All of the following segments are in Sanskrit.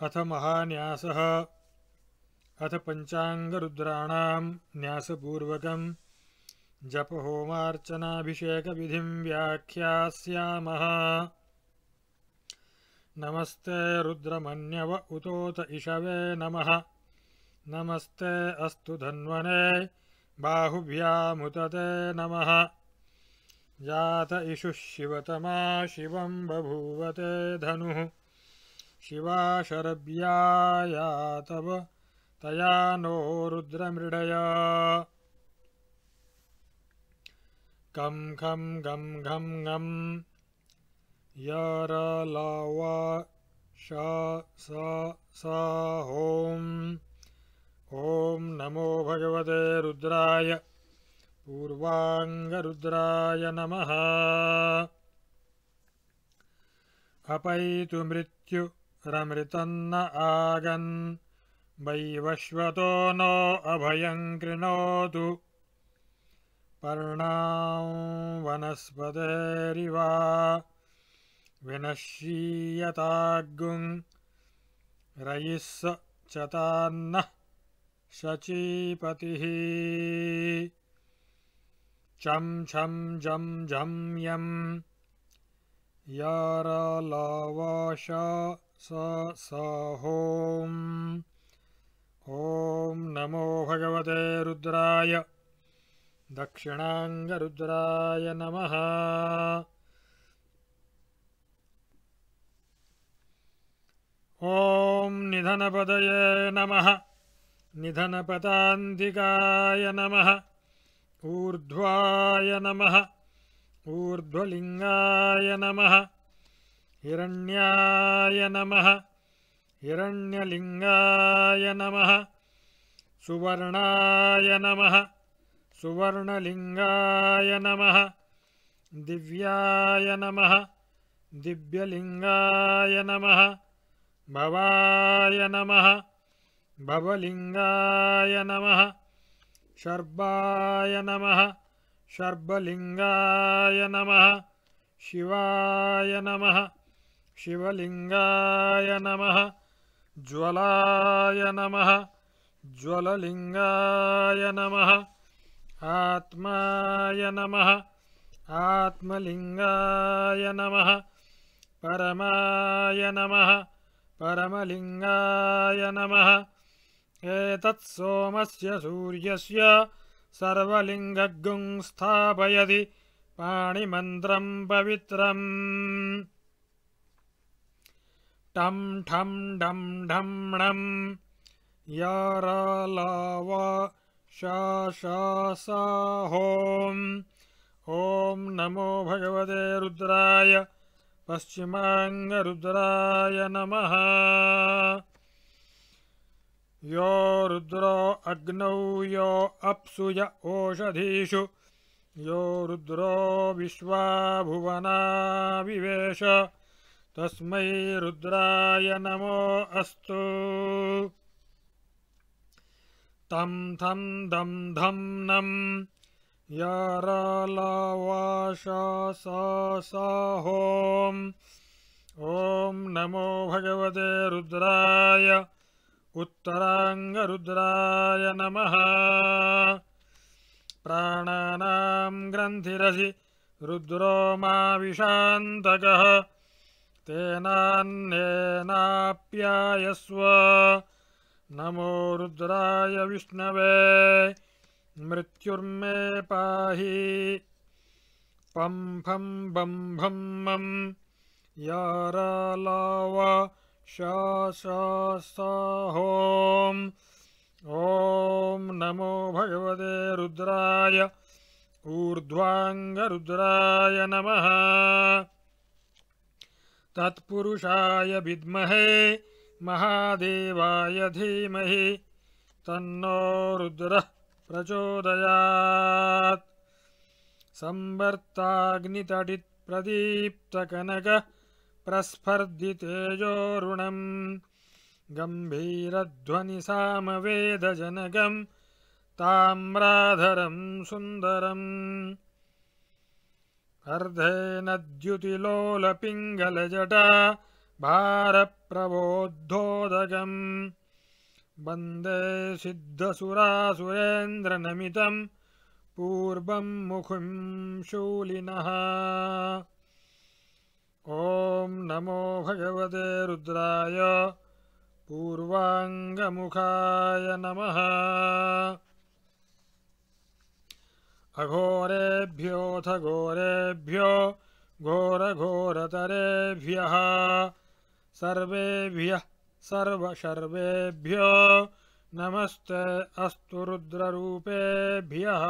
अथ महान्यासः। अथ पंचांगरुद्राणां न्यासपूर्वकं जपहोमार्चनाभिषेकविधिं व्याख्यास्यामः। नमस्ते रुद्रमन्यव उतोत इषवे नमः। नमस्ते अस्तु धन्वने बाहुभ्यामुतते नमः। जात इषुः शिवतमा शिवं बभूवते धनुः। शिवा शरभ्याया तव तया नो रुद्रमृडया। कं खं गं घं ngं यरलवा श स हों। ॐ नमो भगवते रुद्राय पूर्वांगरुद्राय नमः। अपैतु मृत्युरमृतन्न आगन् वैवस्वतो नो अभयं कृणोतु। पर्णां वनस्पतेरिवा विनश्यीयताग्गुं रयिः चतान्नः शचीपतिः। चं छं जं झं यं यरलवश स हों। ॐ नमो भगवते रुद्राय दक्षिणांगरुद्राय नमः। ॐ निधनपदये नमः। निधनपदान्तिकाय नमः। ऊर्ध्वाय नमः। ऊर्ध्वलिंगाय नमः। हिरण्याय नमः। हिरण्यलिंगाय नमः। सुवर्णाय नमः। सुवर्णलिंगाय नमः। दिव्याय नमः। दिव्यलिंगाय नमः। भवाय नमः। भवलिंगाय नमः। शर्वाय नमः। शर्वलिंगाय नमः। शिवाय नमः। शिवलिंगाय नमः। ज्वलाय नमः। ज्वललिंगाय नमः। आत्माय नमः। आत्मलिंगाय नमः। परमाय नमः। परमलिंगाय नमः। एतत् सोमस्य सूर्यस्य सर्वलिंगगुं स्थापयति पाणिमन्त्रं पवित्रम्। टं ठं डं ढं णं यरलव श स हों। ॐ नमो भगवते रुद्राय पश्चिमांगरुद्राय नमः। यो रुद्रो अग्नौ यो अप्सु य ओषधीषु यो रुद्रो विश्वा भुवना विवेश तस्मै रुद्राय नमो अस्तु। तं थं दं धं नं यरलवश स हों। ॐ नमो भगवते रुद्राय उत्तरांगरुद्राय नमः। प्राणानां ग्रन्थिरसि रुद्रो मा विशान्तकः तेनान्येनाप्यायस्व। नमो रुद्राय विष्णवे मृत्युर्मे पाहि। पं फं बं भं मं यरलव श स हों। ॐ नमो भगवते रुद्राय ऊर्ध्वांगरुद्राय नमः। तत्पुरुषाय विद्महे महादेवाय धीमहि तन्नो रुद्रः प्रचोदयात्। संवर्ताग्नितडित्प्रदीप्तकनक प्रस्फर्दितेजोरुणं गम्भीरध्वनिसामवेदजनकं ताम्राधरं सुन्दरम्। अर्धेनद्युतिलोलपिङ्गलजटा भारप्रबोद्धोदकम् वन्दे सिद्धसुरासुरेन्द्रनमितं पूर्वं मुखं शूलिनः। ॐ नमो भगवते रुद्राय पूर्वाङ्गमुखाय नमः। अघोरेभ्योऽथ घोरेभ्यो घोरघोरतरेभ्यः सर्वेभ्यः सर्वशर्वेभ्यो नमस्ते अस्तु रुद्ररूपेभ्यः।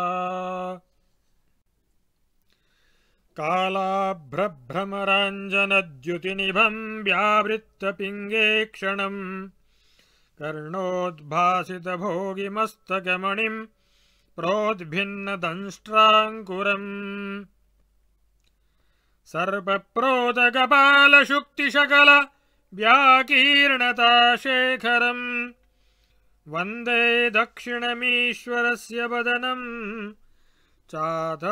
कालाभ्रभ्रमराञ्जनद्युतिनिभं व्यावृत्तपिङ्गेक्षणम् कर्णोद्भासितभोगिमस्तकमणिं प्रोद्भिन्नदंष्ट्राङ्कुरम् सर्पप्रोदकपालशुक्तिशकल व्याकीर्णताशेखरम् वन्दे दक्षिणमीश्वरस्य वदनं चाथर्वनादोदयम्।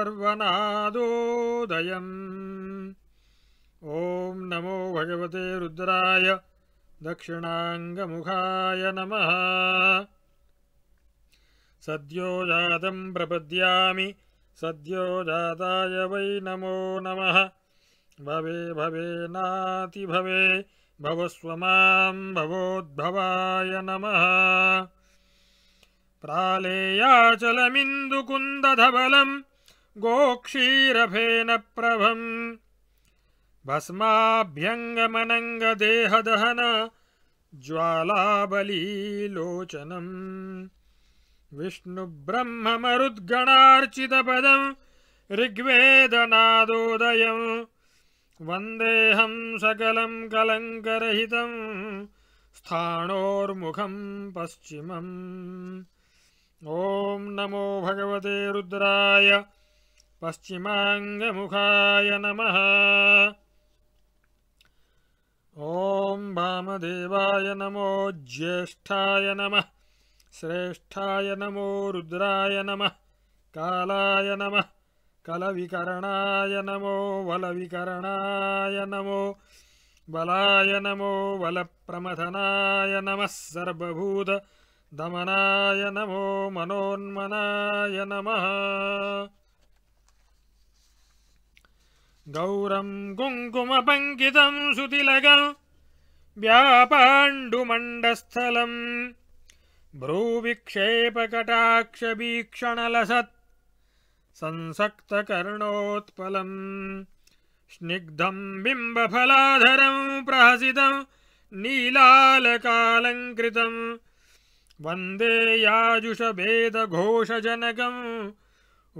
ॐ नमो भगवते रुद्राय दक्षिणाङ्गमुखाय नमः। सद्यो जातं प्रपद्यामि सद्यो जाताय वै नमो नमः। भवे भवे नाति भवे भवस्व मां भवोद्भवाय नमः। प्रालेयाचलमिन्दुकुन्दधवलं गोक्षीरफेनप्रभं भस्माभ्यङ्गमनङ्गदेहदहन ज्वालाबलीलोचनम् विष्णुब्रह्ममरुद्गणार्चितपदं ऋग्वेदनादोदयं वन्देऽहं सकलं कलङ्करहितं स्थाणोर्मुखं पश्चिमम्। ॐ नमो भगवते रुद्राय पश्चिमाङ्गमुखाय नमः। ॐ वामदेवाय नमो ज्येष्ठाय नमः श्रेष्ठाय नमो रुद्राय नमः। कालाय नमः कलविकरणाय नमो वलविकरणाय नमो बलाय नमो बलप्रमथनाय नमः। सर्वभूत दमनाय नमो मनोन्मनाय नमः। गौरं कुङ्कुमपङ्कितं सुतिलकं व्यापाण्डुमण्डस्थलं भ्रूविक्षेपकटाक्षवीक्षणलसत् संसक्तकर्णोत्पलं स्निग्धं बिम्बफलाधरं प्रहसितं नीलालकालङ्कृतं वन्दे याजुषवेदघोषजनकं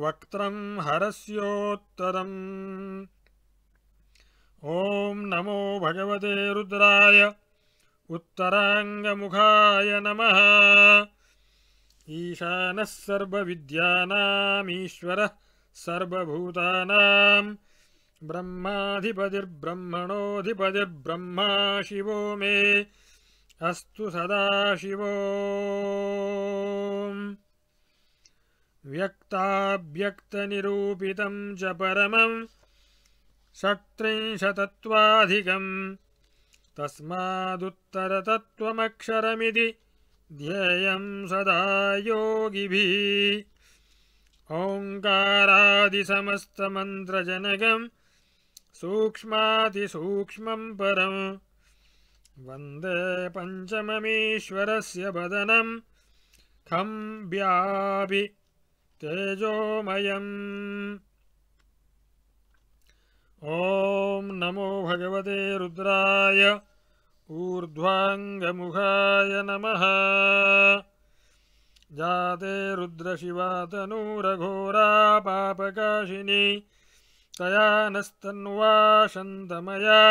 वक्त्रं हरस्योत्तरम्। ॐ नमो भगवते रुद्राय उत्तराङ्गमुखाय नमः। ईशानः सर्वविद्यानामीश्वरः सर्वभूतानां ब्रह्माधिपतिर्ब्रह्मणोऽधिपतिर्ब्रह्मा शिवो मे अस्तु सदाशिवो। व्यक्ताव्यक्तनिरूपितं च परमं षट्त्रिंशतत्वाधिकं तस्मादुत्तरतत्त्वमक्षरमिति ध्येयं सदा योगिभिः। ओङ्कारादिसमस्तमन्त्रजनकं सूक्ष्मातिसूक्ष्मं परं वन्दे पञ्चममीश्वरस्य वदनं खं व्यापि तेजोमयम्। ॐ नमो भगवते रुद्राय ऊर्ध्वाङ्गमुखाय नमः। जाते रुद्रशिवा तनूरघोरा पापकाशिनी तया नस्तन्वा शन्तमया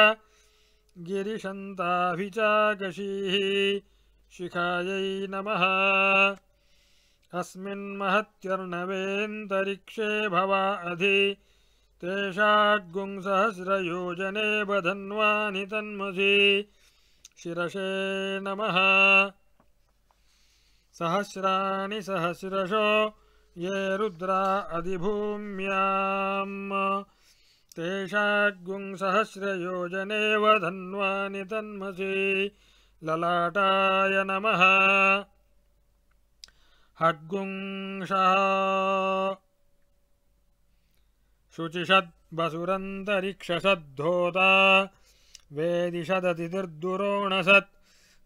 गिरिशन्ताभिचाकशीः शिखायै नमः। अस्मिन् महत्यर्णवेऽन्तरिक्षे भवा अधि तेषाग्गुंसहस्रयोजने बधन्वानि तन्मसि शिरसे नमः। सहस्राणि सहस्रशो ये रुद्रा अधिभूम्याम् तेषाग्गुं सहस्रयोजनेव धन्वानि तन्मसि ललाटाय नमः हग्गुंषः शुचिषद्वसुरन्तरिक्षसद्धोता वेदिषदतिर्दुरोणसत्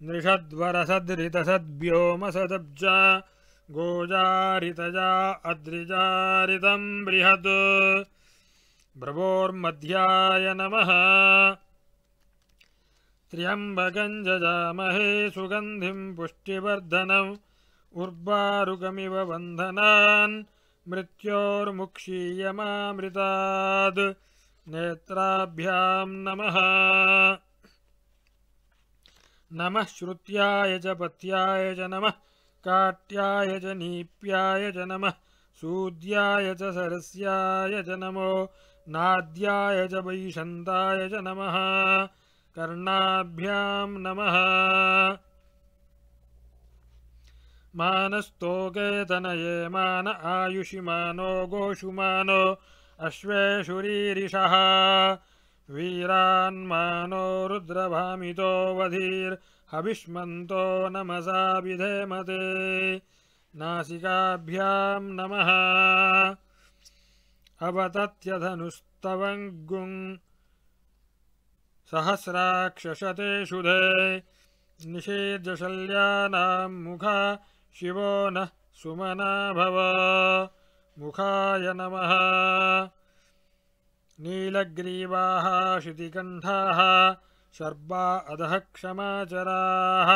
नृषद्वरसद्रितसद्व्योमसदब्जा गोजारितजा अद्रिजारितं बृहत् भ्रवोर्मध्याय नमः त्र्यम्बकं जजामहे सुगन्धिं पुष्टिवर्धनम् उर्वारुकमिव बन्धनान् मृत्योर्मुक्षीयमामृतात् नेत्राभ्यां नमः नमः श्रुत्याय च पथ्याय च नमः काट्याय च नीप्याय च नमः सूद्याय च सरस्याय च नमो नाद्याय च वैशन्ताय च नमः कर्णाभ्यां नमः मानस्तोके तनये मान आयुषिमानो गोषुमानो अश्वेषुरीरिषः वीरान्मानो रुद्रभामितो वधीर्हविष्मन्तो नमसा विधेमते नासिकाभ्यां नमः अवतत्यधनुस्तवङ्गुं सहस्राक्षशते शुधे निषेध्यशल्यानां मुखा शिवो नः सुमना भव मुखाय नमः नीलग्रीवाः शितिकण्ठाः शर्वा अधः क्षमाचराः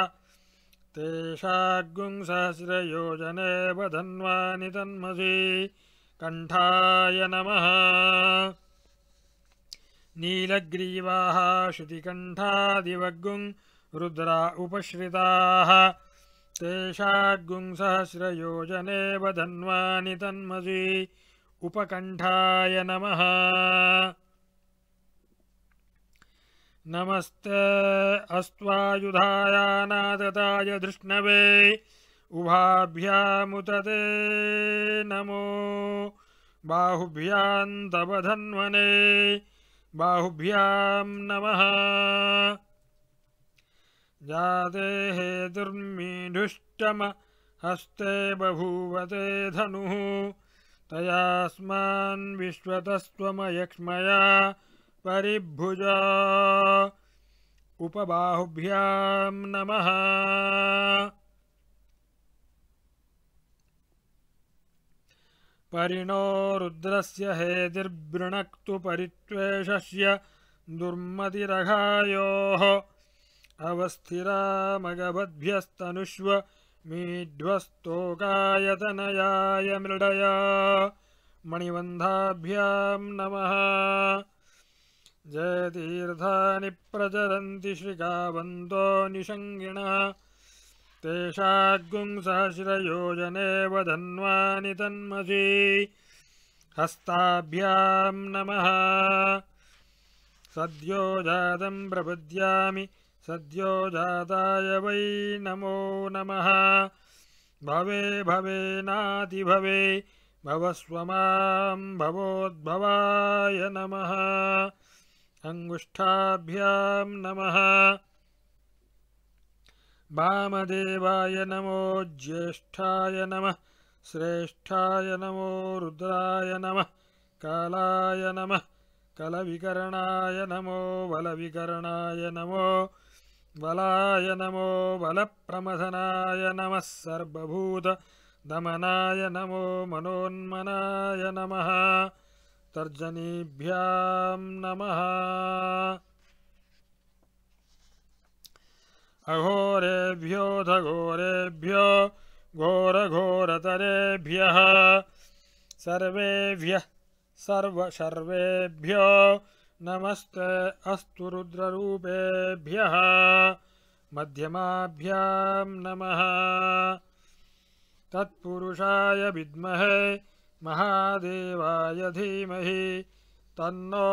तेषाग्गुं सहस्रयोजनेव धन्वानि तन्मसि कण्ठाय नमः नीलग्रीवाः शितिकण्ठादिवग्गुं रुद्रा उपश्रिताः तेषाग्गुं सहस्रयोजनेव धन्वानि तन्मसि उपकण्ठाय नमः नमस्ते अस्त्वायुधायानादताय धृष्णवे उभाभ्यामुत ते नमो बाहुभ्यां तव धन्वने बाहुभ्यां नमः जाते हेतुर्मीढुष्टम हस्ते बभूवते धनुः तयास्मान् विश्वतस्त्वमयक्ष्मया परिभुजा उपबाहुभ्यां नमः परिणो रुद्रस्य हेतिर्वृणक्तु परित्वेषस्य दुर्मतिरघायोः अवस्थिरामगवद्भ्यस्तनुष्व मीढ्वस्तोकायतनयाय मृडया मणिबन्धाभ्यां नमः जयतीर्थानि प्रचरन्ति श्रीकावन्तो निषङ्गिणः तेषाग्गुं सहस्रयोजनेव धन्वानि तन्मसि हस्ताभ्यां नमः सद्यो जातं प्रपद्यामि सद्यो जाताय वै नमो नमः भवे भवेनातिभवे भवस्व मां भवोद्भवाय नमः अंगुष्ठाभ्यां नमः वामदेवाय नमो ज्येष्ठाय नमः श्रेष्ठाय नमो रुद्राय नमः कालाय नमः कलविकरणाय नमो बलविकरणाय नमो बलाय नमो बलप्रमथनाय नमः सर्वभूत दमनाय नमो मनोन्मनाय नमः तर्जनीभ्यां नमः अघोरेभ्योऽथ घोरेभ्यो घोरघोरतरेभ्यः सर्वेभ्यः सर्वेभ्यो नमस्ते अस्तु रुद्ररूपेभ्यः मध्यमाभ्यां नमः तत्पुरुषाय विद्महे महादेवाय धीमहि तन्नो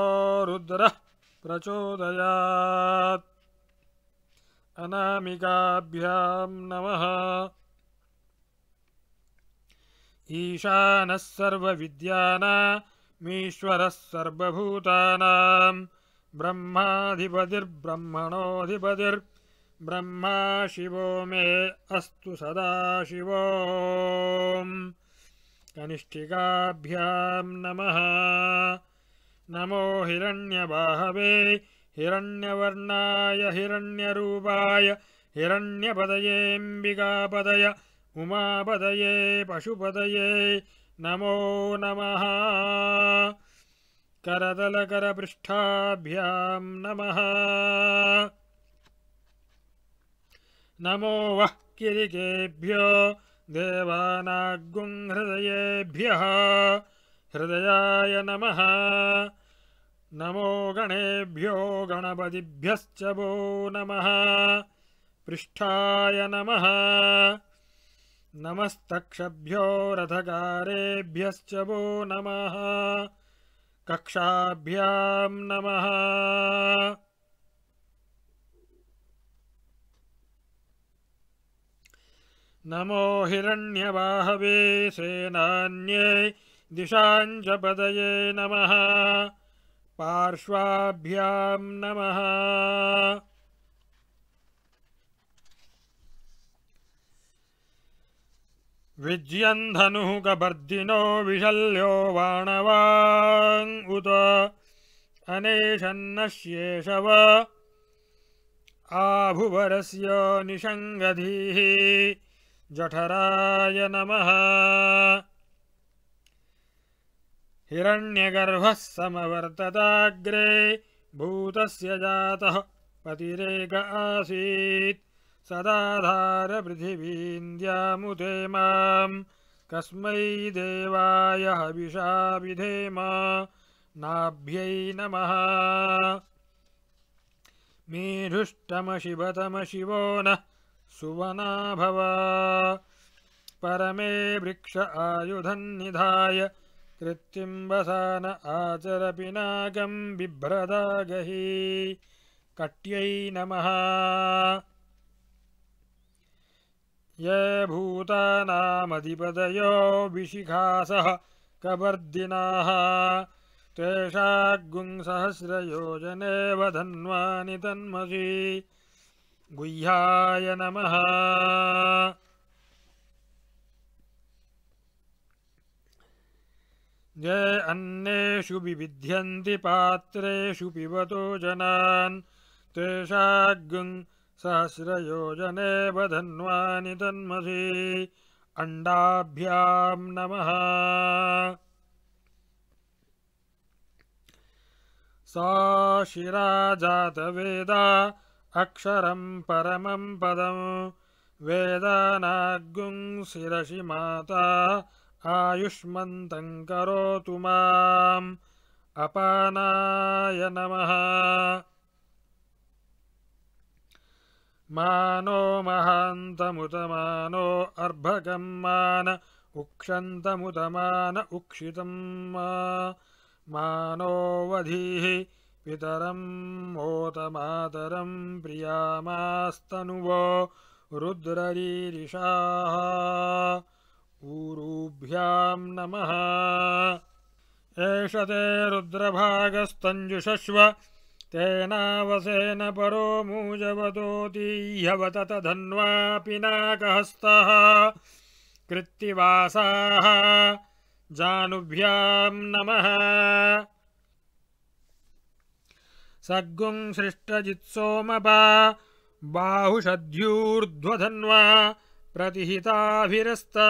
रुद्रः प्रचोदयात् अनामिकाभ्यां नमः ईशानः सर्वविद्यानां मीश्वरः सर्वभूतानां ब्रह्माधिपतिर्ब्रह्मणोऽधिपतिर्ब्रह्मा शिवो मे अस्तु सदाशिवो। कनिष्ठिकाभ्यां नमः। नमो हिरण्यबाहवे हिरण्यवर्णाय हिरण्यरूपाय हिरण्यपदयेऽम्बिकापदय उमापदये पशुपदये नमो नमः। करतलकरपृष्ठाभ्यां नमः। नमो वः किरिकेभ्यो देवानागुंहृदयेभ्यः हृदयाय नमः। नमो गणेभ्यो गणपतिभ्यश्च वो नमः। पृष्ठाय नमः। नमस्तक्षभ्यो रथकारेभ्यश्च वो नमः। कक्षाभ्यां नमः। नमो हिरण्यबाहवे सेनान्ये दिशाञ्च पदये नमः। पार्श्वाभ्यां नमः। विज्यन्धनुः कपर्दिनो विशल्यो वाणवाङ् उत अनेशन्नश्येषव आभुवरस्य निषङ्गधीः जठराय नमः। हिरण्यगर्भः समवर्तताग्रे भूतस्य जातः पतिरेक आसीत् सदाधार पृथिवीन्द्यामुते मां कस्मै देवाय हविषा विधेम नाभ्यै नमः। मीढुष्टमशिवतमशिवो नः सुवना भव परमे वृक्ष आयुधन्निधाय कृत्तिम्बसान आचर पिनाकं बिभ्रदागहि कट्यै नमः। ये भूतानामधिपतयो विशिखासः कपर्दिनाः तेषाग्गुंसहस्रयोजने वधन्वानि तन्मसि गुह्याय नमः। ये अन्नेषु विविध्यन्ति पात्रेषु पिबतो जनान् तेषाग्गुंसहस्रयोजने वधन्वानि तन्मसि अण्डाभ्यां नमः। सा शिरा जातवेदा अक्षरं परमं पदं वेदानाग्गुंसिरसि माता आयुष्मन्तं करोतु माम् अपानाय नमः। मानो महान्तमुतमानो अर्भकं मान उक्षन्तमुतमान उक्षितं मानो वधीः पितरं मोतमातरं प्रियामास्तनुवो रुद्ररीरिषाः ऊरुभ्यां नमः। एष ते रुद्रभागस्तञ्जुषश्व तेनावसेन परो मूजवतोतीह्यवत तधन्वा पिनाकहस्तः कृत्तिवासाः जानुभ्यां नमः। सद्गुंसृष्टजित्सोमपा बाहुषद्यूर्ध्वधन्वा प्रतिहिताभिरस्ता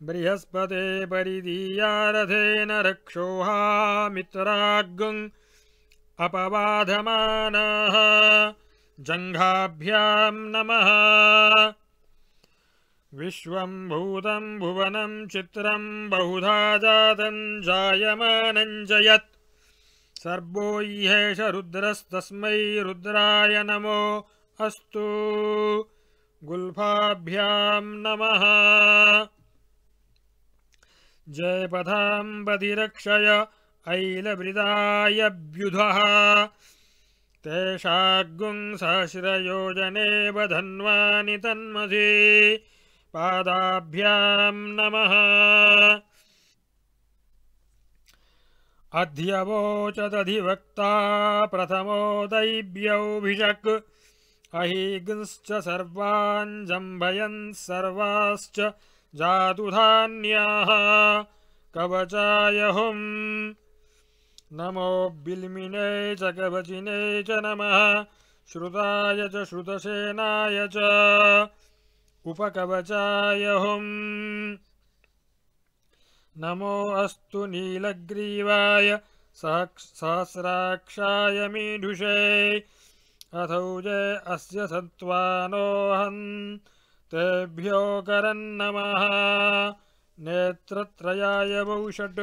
बृहस्पते परिदीयारथेन रक्षोहामित्राग्गुं अपवाधमानाः जङ्घाभ्यां नमः। विश्वं भूतं भुवनं चित्रं बहुधा जातं जायमानं च यत् सर्वो ह्येष रुद्रस्तस्मै रुद्राय नमो अस्तु। गुल्फाभ्यां नमः। जयपथाम्बधिरक्षय ऐलवृदायभ्युधः तेषाग्गुंसहस्रयोजने वधन्वानि तन्मसि पादाभ्यां नमः। अध्यवोचदधिवक्ता प्रथमो दैव्यौभिषक् अहीगंश्च सर्वान् जम्भयन् सर्वाश्च जातुधान्याः कवचाय हुम् नमो बिल्मिने च कवचिने च नमः श्रुताय च श्रुतसेनाय च उपकवचाय हुम् नमो अस्तु नीलग्रीवाय सहस्राक्षाय मीढुषे अथौजे अस्य सत्त्वानोऽहं तेभ्यो करन्नमः नेत्रत्रयाय वौषट्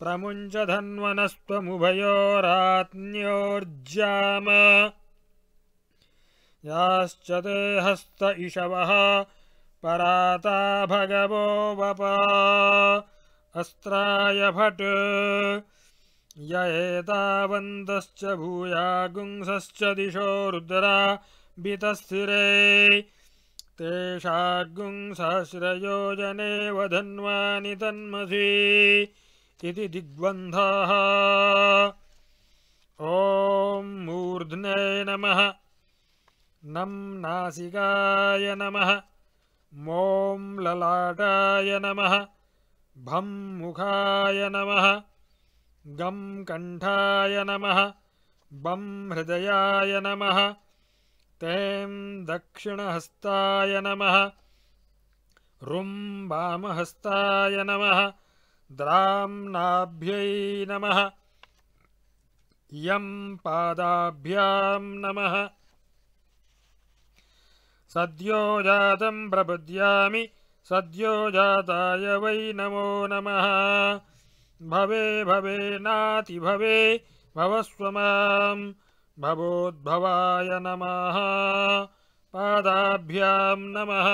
प्रमुञ्च धन्वनस्त्वमुभयोरात्न्योर्जाम याश्च ते हस्त इषवः पराता भगवो वप अस्त्राय भट् य एतावन्तश्च भूयागुंसश्च दिशो रुद्रा बितस्थिरे तेषागुंसहस्रयोजने वधन्वानि तन्मसि इति दिग्बन्धः ॐ मूर्ध्ने नमः नं नासिकाय नमः मों ललाटाय नमः भं मुखाय नमः गं कण्ठाय नमः बं हृदयाय नमः तें दक्षिणहस्ताय नमः रुं वामहस्ताय नमः द्रां नाभ्यै नमः यं पादाभ्यां नमः सद्यो जातं प्रपद्यामि सद्यो जाताय वै नमो नमः भवे भवे नाति भवे भवस्व मां भवोद्भवाय नमः पादाभ्यां नमः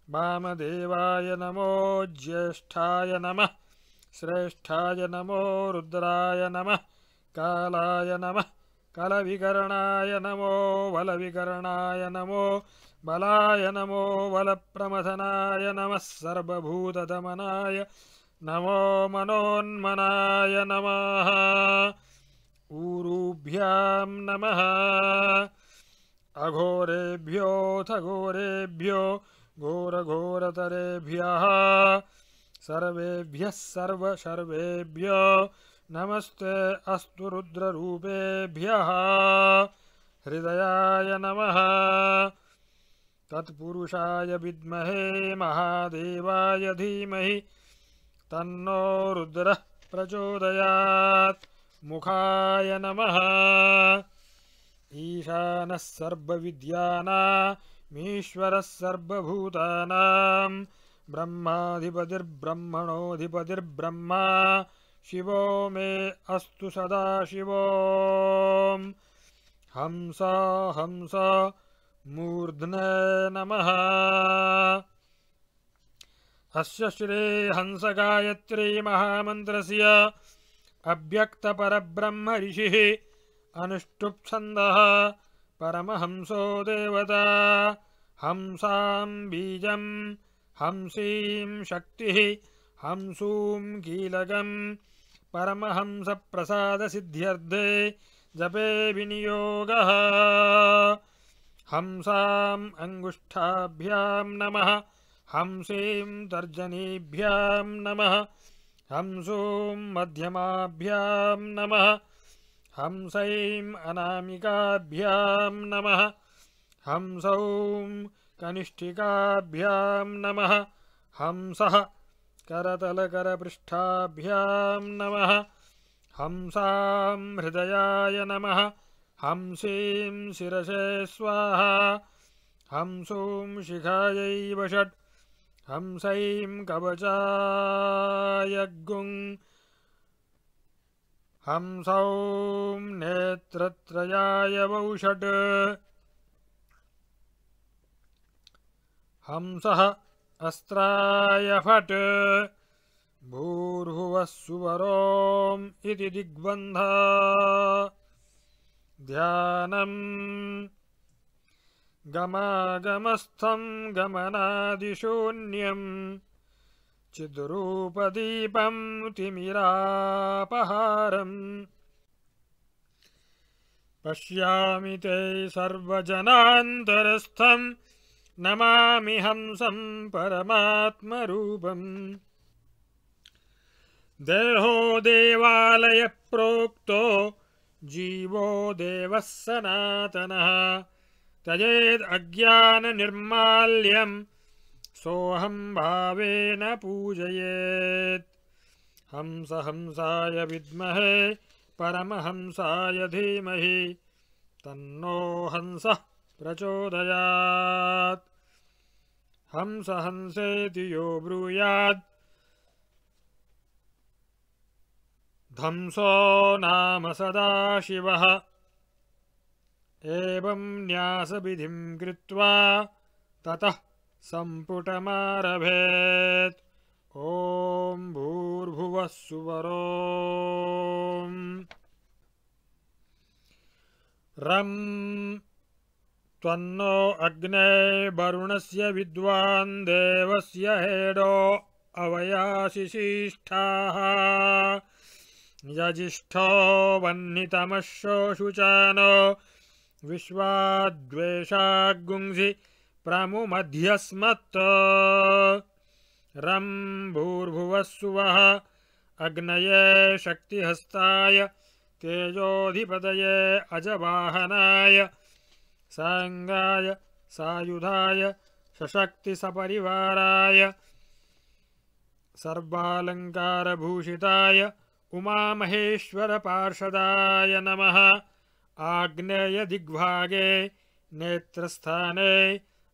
वामदेवाय नमो ज्येष्ठाय नमः श्रेष्ठाय नमो रुद्राय नमः कालाय नमः कलविकरणाय नमो वलविकरणाय नमो बलाय नमो वलप्रमथनाय नमः सर्वभूतदमनाय नमो मनोन्मनाय नमः ऊरुभ्यां नमः अघोरेभ्योऽथ घोरेभ्यो घोरघोरतरेभ्यः सर्वेभ्यः सर्वशर्वेभ्यो नमस्ते अस्तु रुद्ररूपेभ्यः हृदयाय नमः तत्पुरुषाय विद्महे महादेवाय धीमहि तन्नो रुद्रः प्रचोदयात् मुखाय नमः ईशानः सर्वविद्यानामीश्वरः सर्वभूतानां ब्रह्माधिपतिर्ब्रह्मणोऽधिपतिर्ब्रह्मा शिवो मे अस्तु सदा शिवो हंस हंस मूर्ध्ने नमः अस्य श्री हंसगायत्री महामन्त्रस्य अव्यक्तपरब्रह्म ऋषिः अनुष्टुप्छन्दः परमहंसो देवता हंसां बीजं हंसीं शक्तिः हंसूं कीलकं परमहंसप्रसादसिद्ध्यर्थे जपे विनियोगः हंसाम् अङ्गुष्ठाभ्यां नमः हंसीं तर्जनीभ्यां नमः हंसूं मध्यमाभ्यां नमः हंसैं अनामिकाभ्यां नमः हंसौं कनिष्ठिकाभ्यां नमः हंसः करतलकरपृष्ठाभ्यां नमः हंसां हृदयाय नमः हंसीं शिरसे स्वाहा हंसूं शिखायै वषट् हंसैं कवचाय गुं हंसौं नेत्रत्रयाय वौषट् हंसः अस्त्राय फट् भूर्भुवः सुवरोम् इति दिग्बन्धः ध्यानम् गमागमस्थं गमनादिशून्यं चिद्रूपदीपं तिमिरापहारम् पश्यामि ते सर्वजनान्तरस्थं नमामि हंसं परमात्मरूपम् देहो देवालय प्रोक्तो जीवो देवः सनातनः त्यजेद् अज्ञाननिर्माल्यं सोऽहं भावेन पूजयेत् हंस हंसाय विद्महे परमहंसाय धीमहि तन्नो हंसः प्रचोदयात् हंस हंसेति यो ब्रूयात् धंसो नाम सदाशिवः एवं न्यासविधिं कृत्वा ततः सम्पुटमारभेत् ॐ भूर्भुवः सुवरोम् रं त्वन्नो अग्ने वरुणस्य विद्वान् देवस्य हेडो अवयासि शिष्ठाः यजिष्ठो वह्नितमश्शोषुचानो विश्वाद्वेषागुंसि प्रमुमध्यस्मत् रं भूर्भुवः सुवः अग्नये शक्तिहस्ताय तेजोधिपतये अजवाहनाय सांगाय सायुधाय सशक्तिसपरिवाराय सर्वालङ्कारभूषिताय उमामहेश्वरपार्षदाय नमः आग्नेयदिग्भागे नेत्रस्थाने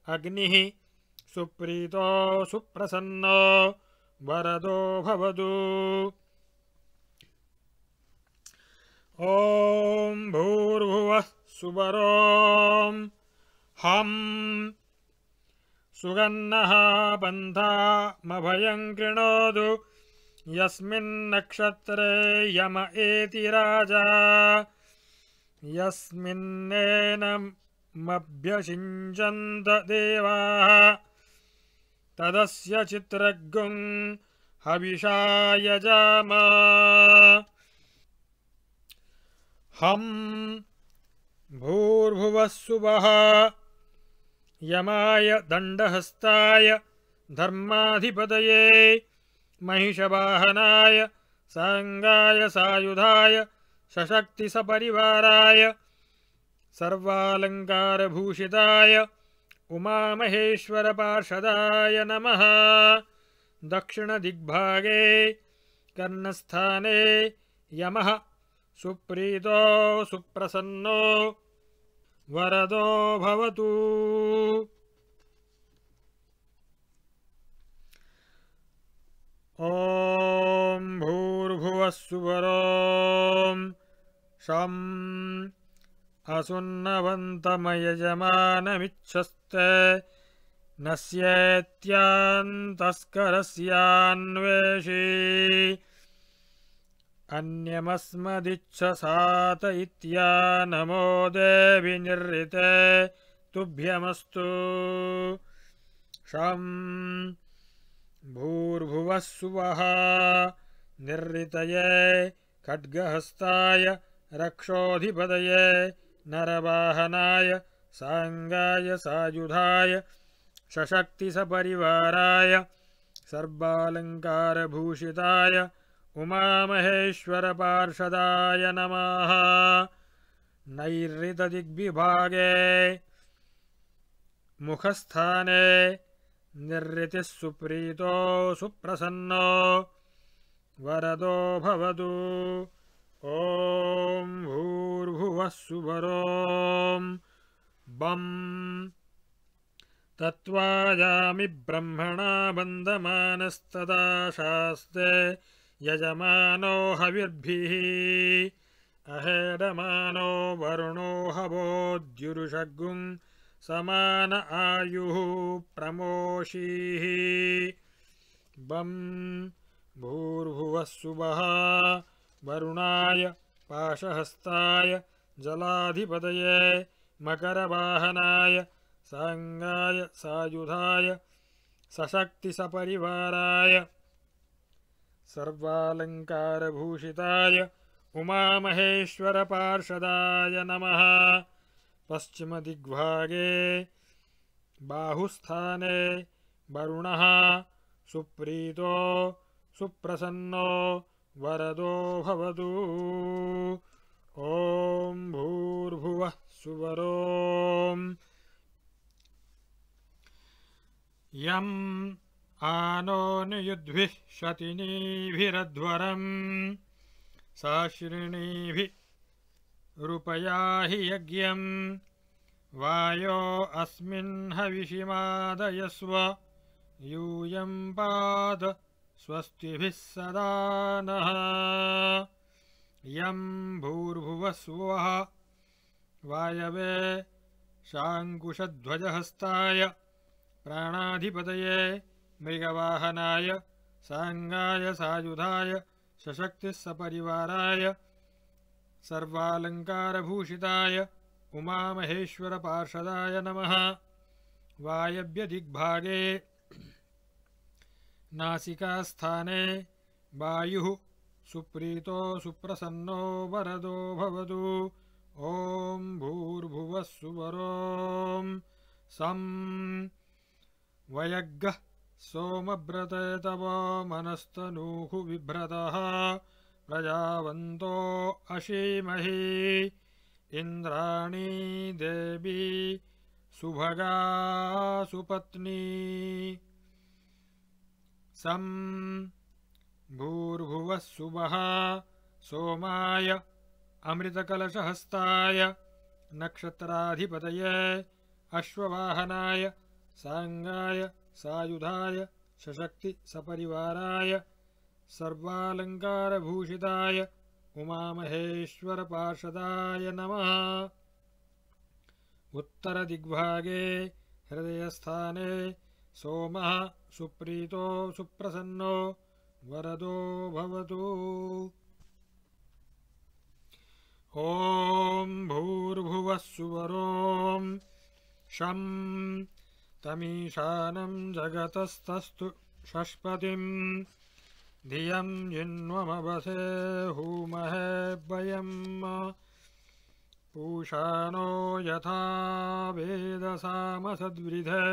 अग्निः सुप्रीतो सुप्रसन्नो वरदो भवतु ॐ भूर्भुवः सुवरों हं सुगन्नः बन्धामभयं कृणोतु यस्मिन्नक्षत्रे यम एति राजा यस्मिन्नेनमभ्यषिञ्चन्त देवाः तदस्य चित्रगुं हविषा यजाम हं भूर्भुवः सुवः यमाय दण्डहस्ताय धर्माधिपतये महिषवाहनाय सांगाय सायुधाय सशक्तिसपरिवाराय सर्वालङ्कारभूषिताय उमामहेश्वरपार्षदाय नमः दक्षिणदिग्भागे कर्णस्थाने यमः सुप्रीतो सुप्रसन्नो वरदो भवतु ॐ भूर्भुवः सुवरों शं असुन्नवन्तमयजमानमिच्छस्ते नश्येत्यान्तस्करस्यान्वेषी अन्यमस्मदिच्छसात इत्या नमो देवि निर्ऋते तुभ्यमस्तु शं भूर्भुवः सुवः निर्ऋतये खड्गहस्ताय रक्षोधिपतये नरवाहनाय सांगाय सायुधाय सशक्तिसपरिवाराय सर्वालङ्कारभूषिताय उमामहेश्वरपार्षदाय नमः नैऋतदिग्विभागे मुखस्थाने निर्ऋतिः सुप्रीतो सुप्रसन्नो वरदो भवतु ॐ भूर्भुवः सुवरों बं तत्त्वायामि ब्रह्मणा बन्दमानस्तदा शास्ते यजमानो हविर्भिः अहेडमानो वरुणो हवोद्युरुषगुं समान आयुः प्रमोषीः बं भूर्भुवः सुवः वरुणाय पाशहस्ताय जलाधिपतये मकरवाहनाय सांगाय सायुधाय सशक्तिसपरिवाराय सर्वालङ्कारभूषिताय उमामहेश्वरपार्षदाय नमः। पश्चिमदिग्भागे बाहुस्थाने वरुणः सुप्रीतो सुप्रसन्नो वरदो भवतु। ॐ भूर्भुवः सुवरोम् यम् आनो नियुद्भिः शतिनीभिरध्वरम् साश्रिणीभिरुपयाहि यज्ञम् वायो अस्मिन् हविषिमादयस्व यूयं पाद स्वस्तिभिः सदा नः। यं भूर्भुवः सुवः वायवे शाङ्कुशध्वजहस्ताय प्राणाधिपतये मृगवाहनाय सांगाय सायुधाय सशक्तिः सपरिवाराय सर्वालङ्कारभूषिताय उमामहेश्वरपार्षदाय नमः। वायव्यदिग्भागे नासिकास्थाने वायुः सुप्रीतो सुप्रसन्नो वरदो भवतु। ॐ भूर्भुवः सुवरोम् सं वयग्गः सोमव्रते तव मनस्तनूः बिभ्रतः प्रजावन्तो अशीमहि इन्द्राणी देवी सुभगा सुपत्नी। सं भूर्भुवः सुवः सोमाय अमृतकलशहस्ताय नक्षत्राधिपतये अश्ववाहनाय सांगाय सायुधाय सशक्ति सपरिवाराय सर्वालङ्कारभूषिताय उमामहेश्वरपार्षदाय नमः। उत्तरदिग्भागे हृदयस्थाने सोमः सुप्रीतो सुप्रसन्नो वरदो भवतु। ॐ भूर्भुवः सुवरोम् शं तमीशानं जगतस्तस्तु षष्पतिं धियं जिन्वमवसे हूमहे वयं पूषाणो यथा वेदसामसद्वृधे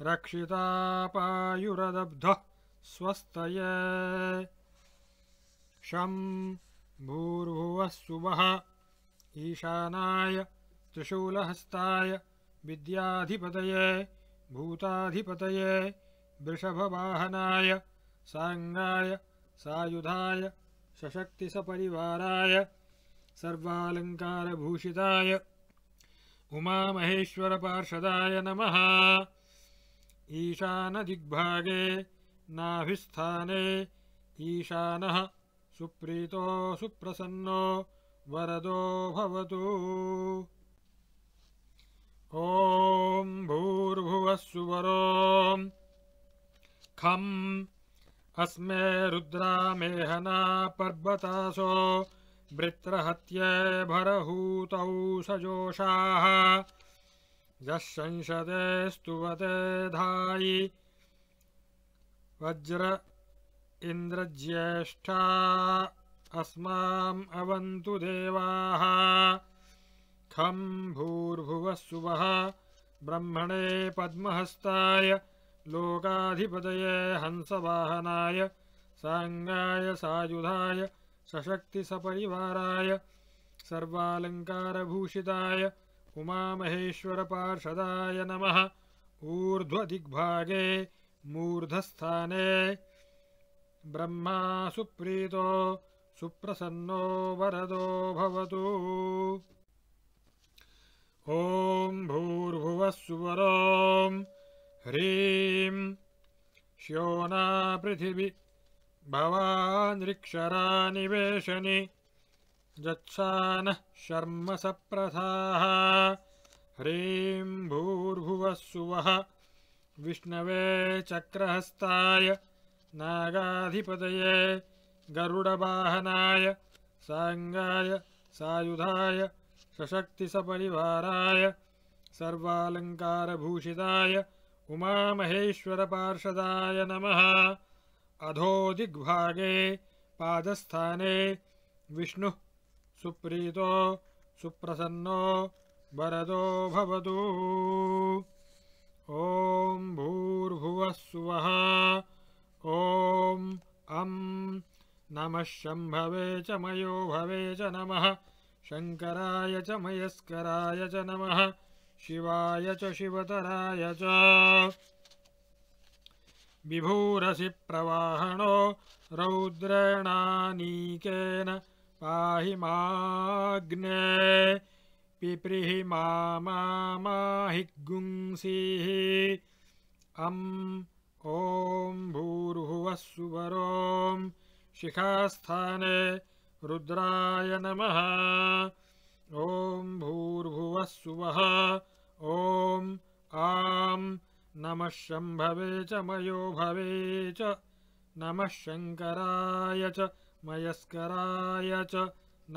रक्षितापायुरदब्धः स्वस्तये। शं भूर्भुवः सुवः ईशानाय त्रिशूलहस्ताय विद्याधिपतये भूताधिपतये वृषभवाहनाय सांगाय सायुधाय सशक्तिसपरिवाराय सर्वालङ्कारभूषिताय उमामहेश्वरपार्षदाय नमः। ईशानदिग्भागे नाभिस्थाने ईशानः सुप्रीतो सुप्रसन्नो वरदो भवतु। ॐ भूर्भुवः सुवरोम् खं अस्मे रुद्रामेहना पर्वतासो वृत्रहत्ये भरहूतौ सजोषाः यशंशते स्तुवते धायि वज्र इन्द्रज्येष्ठा अस्माम् अवन्तु देवाः। खं भूर्भुवः सुवः ब्रह्मणे पद्महस्ताय लोकाधिपतये हंसवाहनाय सांगाय सायुधाय सशक्तिसपरिवाराय सर्वालङ्कारभूषिताय उमामहेश्वरपार्षदाय नमः। ऊर्ध्वदिग्भागे मूर्धस्थाने ब्रह्मा सुप्रीतो सुप्रसन्नो वरदो भवतु। ॐ भूर्भुवः सुवरोम् ह्रीं श्योना पृथिवी भवानृक्षरा निवेशनि जत्सानः शर्म सप्रथाः। ह्रीं भूर्भुवः सुवः विष्णवे चक्रहस्ताय नागाधिपतये गरुडवाहनाय सांगाय सायुधाय सशक्तिसपरिवाराय सर्वालङ्कारभूषिताय उमामहेश्वरपार्षदाय नमः। अधोदिग्भागे पादस्थाने विष्णुः सुप्रीतो सुप्रसन्नो वरदो भवतु। ॐ भूर्भुवः सुवः ॐ नमः शम्भवे च मयो भवे च नमः शङ्कराय च मयस्कराय च नमः शिवाय च शिवतराय च। विभूरसि प्रवाहणो रौद्रेणानीकेन पाहि माग्ने पिप्रीहि माहिगुंसीः। ॐ भूर्भुवः सुवरों शिखास्थाने रुद्राय नमः। ॐ भूर्भुवः सुवः ॐ नमः शम्भवे च मयो भवे च नमः शङ्कराय च मयस्कराय च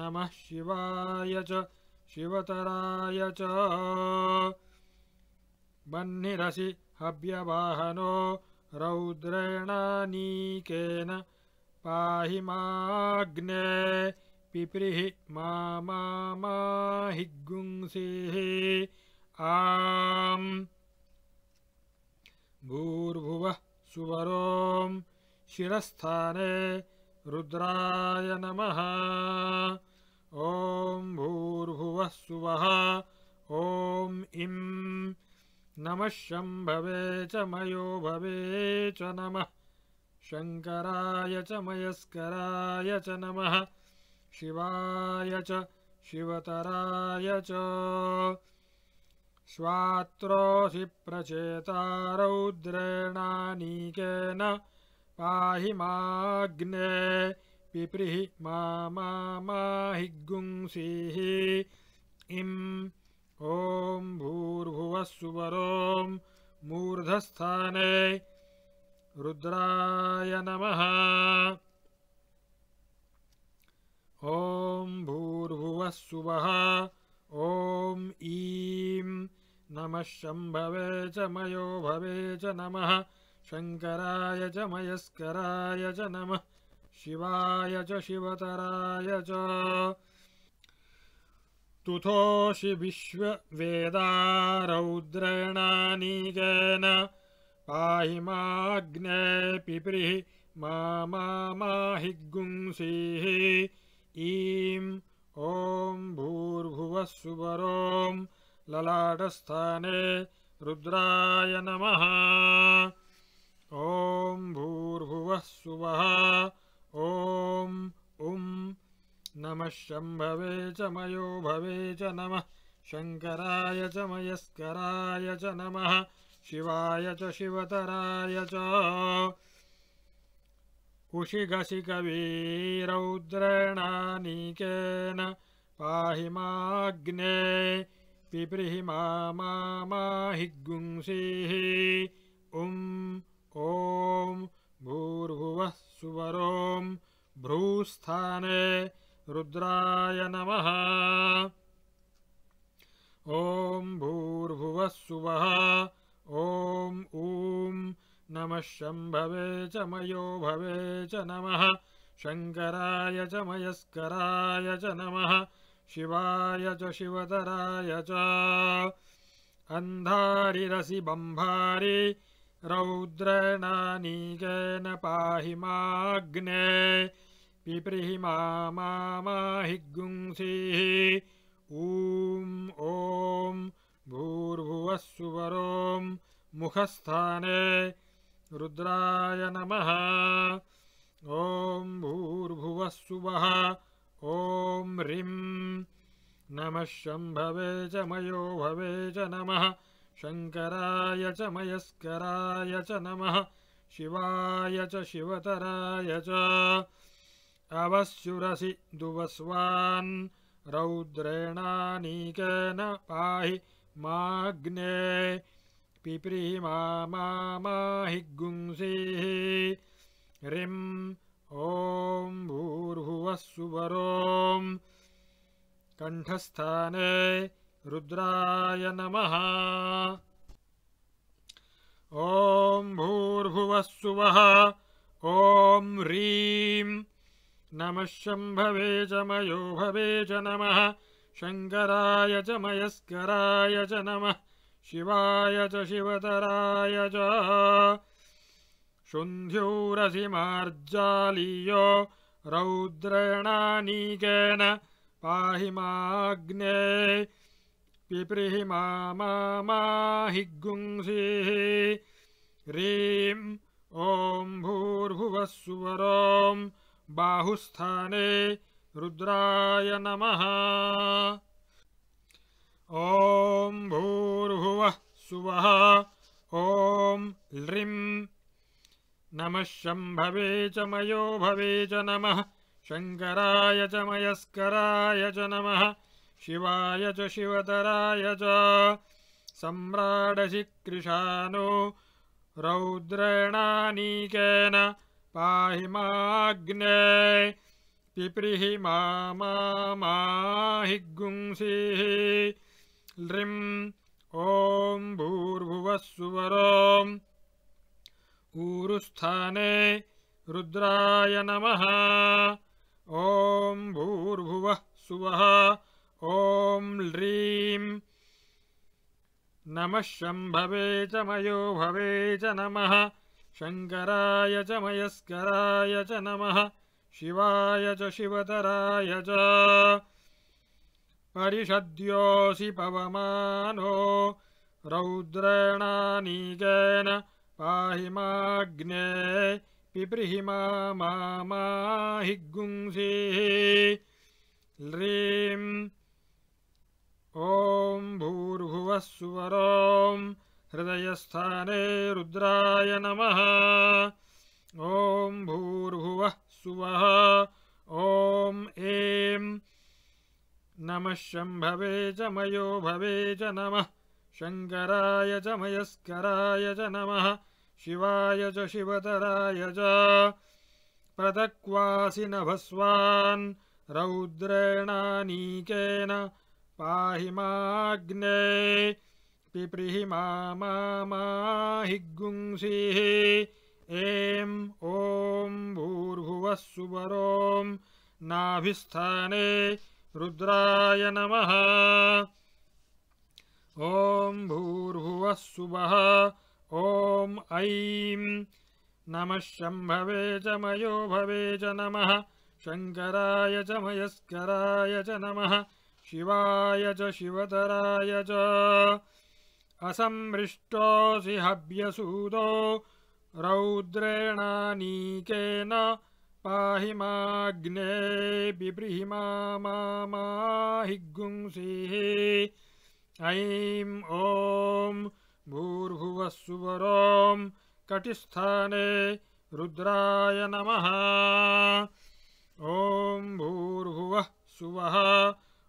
नमः शिवाय च शिवतराय च। बह्निरसि हव्यवाहनो रौद्रेणानीकेन पाहि माग्ने पिप्रीहि माहिगुंसीः। भूर्भुवः सुवरों शिरस्थाने रुद्राय नमः। ॐ भूर्भुवः सुवः ॐ नमः शम्भवे च मयो भवे च नमः शङ्कराय च मयस्कराय च नमः शिवाय च शिवतराय च। श्वात्रोऽसि प्रचेता रौद्रेणानीकेन पाहि माग्ने पिप्रीहि माहिगुंसीः। ॐ भूर्भुवः सुवरों मूर्धस्थाने रुद्राय नमः। ॐ भूर्भुवः सुवः ॐ नमः शम्भवे च मयो भवे च नमः शङ्कराय च मयस्कराय च नमः शिवाय च शिवतराय च। तुथोषि विश्ववेदा रौद्रेणानीकेन पाहि माग्ने पिप्रीहि माहिगुंसीः। ॐ भूर्भुवः सुवरों ललाटस्थाने रुद्राय नमः। ॐ भूर्भुवः सुवः ॐ नमः शम्भवे च मयो भवे च नमः शङ्कराय च मयस्कराय च नमः शिवाय च शिवतराय च। उशिगसि कवीरौद्रेणानीकेन पाहि माग्ने पिप्रीहि माहिगुंसीः। ॐ भूर्भुवः सुवरों भ्रूस्थाने रुद्राय नमः। ॐ भूर्भुवः सुवः ॐ नमः शम्भवे च मयो भवे च नमः शङ्कराय च मयस्कराय च नमः शिवाय च शिवतराय च। अन्धारिरसि बम्भारि रौद्रेणानीकेन पाहि माग्ने पिप्रीहि माहिगुंसीः। ॐ भूर्भुवः सुवरों मुखस्थाने रुद्राय नमः। ॐ भूर्भुवः सुवः ॐ नमः शम्भवे च मयो भवे च नमः शङ्कराय च मयस्कराय च नमः शिवाय च शिवतराय च। अवस्युरसि दुवस्वान् रौद्रेणानीकेन पाहि माग्ने पिप्रीहि माहिगुंसीः। ॐ भूर्भुवः सुवरों कण्ठस्थाने रुद्राय नमः। ॐ भूर्भुवः सुवः ॐ ह्रीं नमः शम्भवे च मयो भवे च नमः शङ्कराय च मयस्कराय च नमः शिवाय च शिवतराय च शुन्ध्योरसिमार्जालीयो रौद्रेणानीकेन पाहि माग्ने पिप्रीहि माहिगुंसीः ह्रीं ॐ भूर्भुवः सुवरों बाहुस्थाने रुद्राय नमः ॐ भूर्भुवः सुवः ॐ ह्रीं नमः शम्भवे च मयो भवे च नमः शङ्कराय च मयस्कराय च नमः शिवाय च शिवतराय च सम्राडशिकृशानो रौद्रेणानीकेन पाहि माग्ने पिप्रीहि माहिगुंसीः ह्रीं ॐ भूर्भुवः सुवरों ऊरुस्थाने रुद्राय नमः ॐ भूर्भुवः सुवः ॐ ह्रीं नमः शम्भवे च मयो भवे च नमः शङ्कराय च मयस्कराय च नमः शिवाय च शिवतराय च परिषद्योऽसि पवमानो रौद्रेणानीकेन पाहि माग्ने पिप्रीहि माहिगुंसीः ह्रीं ॐ भूर्भुवः सुवरों हृदयस्थाने रुद्राय नमः ॐ भूर्भुवः सुवः ॐ ऐं नमः शम्भवे च मयो भवे च नमः शङ्कराय च मयस्कराय च नमः शिवाय च शिवतराय च प्रतक्वासि नभस्वान् रौद्रेणानीकेन पाहि माग्ने पिप्रीहि माहिगुंसीः ऐं ॐ भूर्भुवः सुवरों नाभिस्थाने रुद्राय नमः ॐ भूर्भुवः सुवः ॐ ऐं नमः शम्भवे च मयो भवे च नमः शङ्कराय च मयस्कराय च नमः शिवाय च शिवतराय च असमृष्टोऽसि हव्यसूदो रौद्रेणानीकेन पाहि माग्ने पिप्रीहि माहिगुंसीः ऐं ॐ भूर्भुवः सुवरों कटिस्थाने रुद्राय नमः ॐ भूर्भुवः सुवः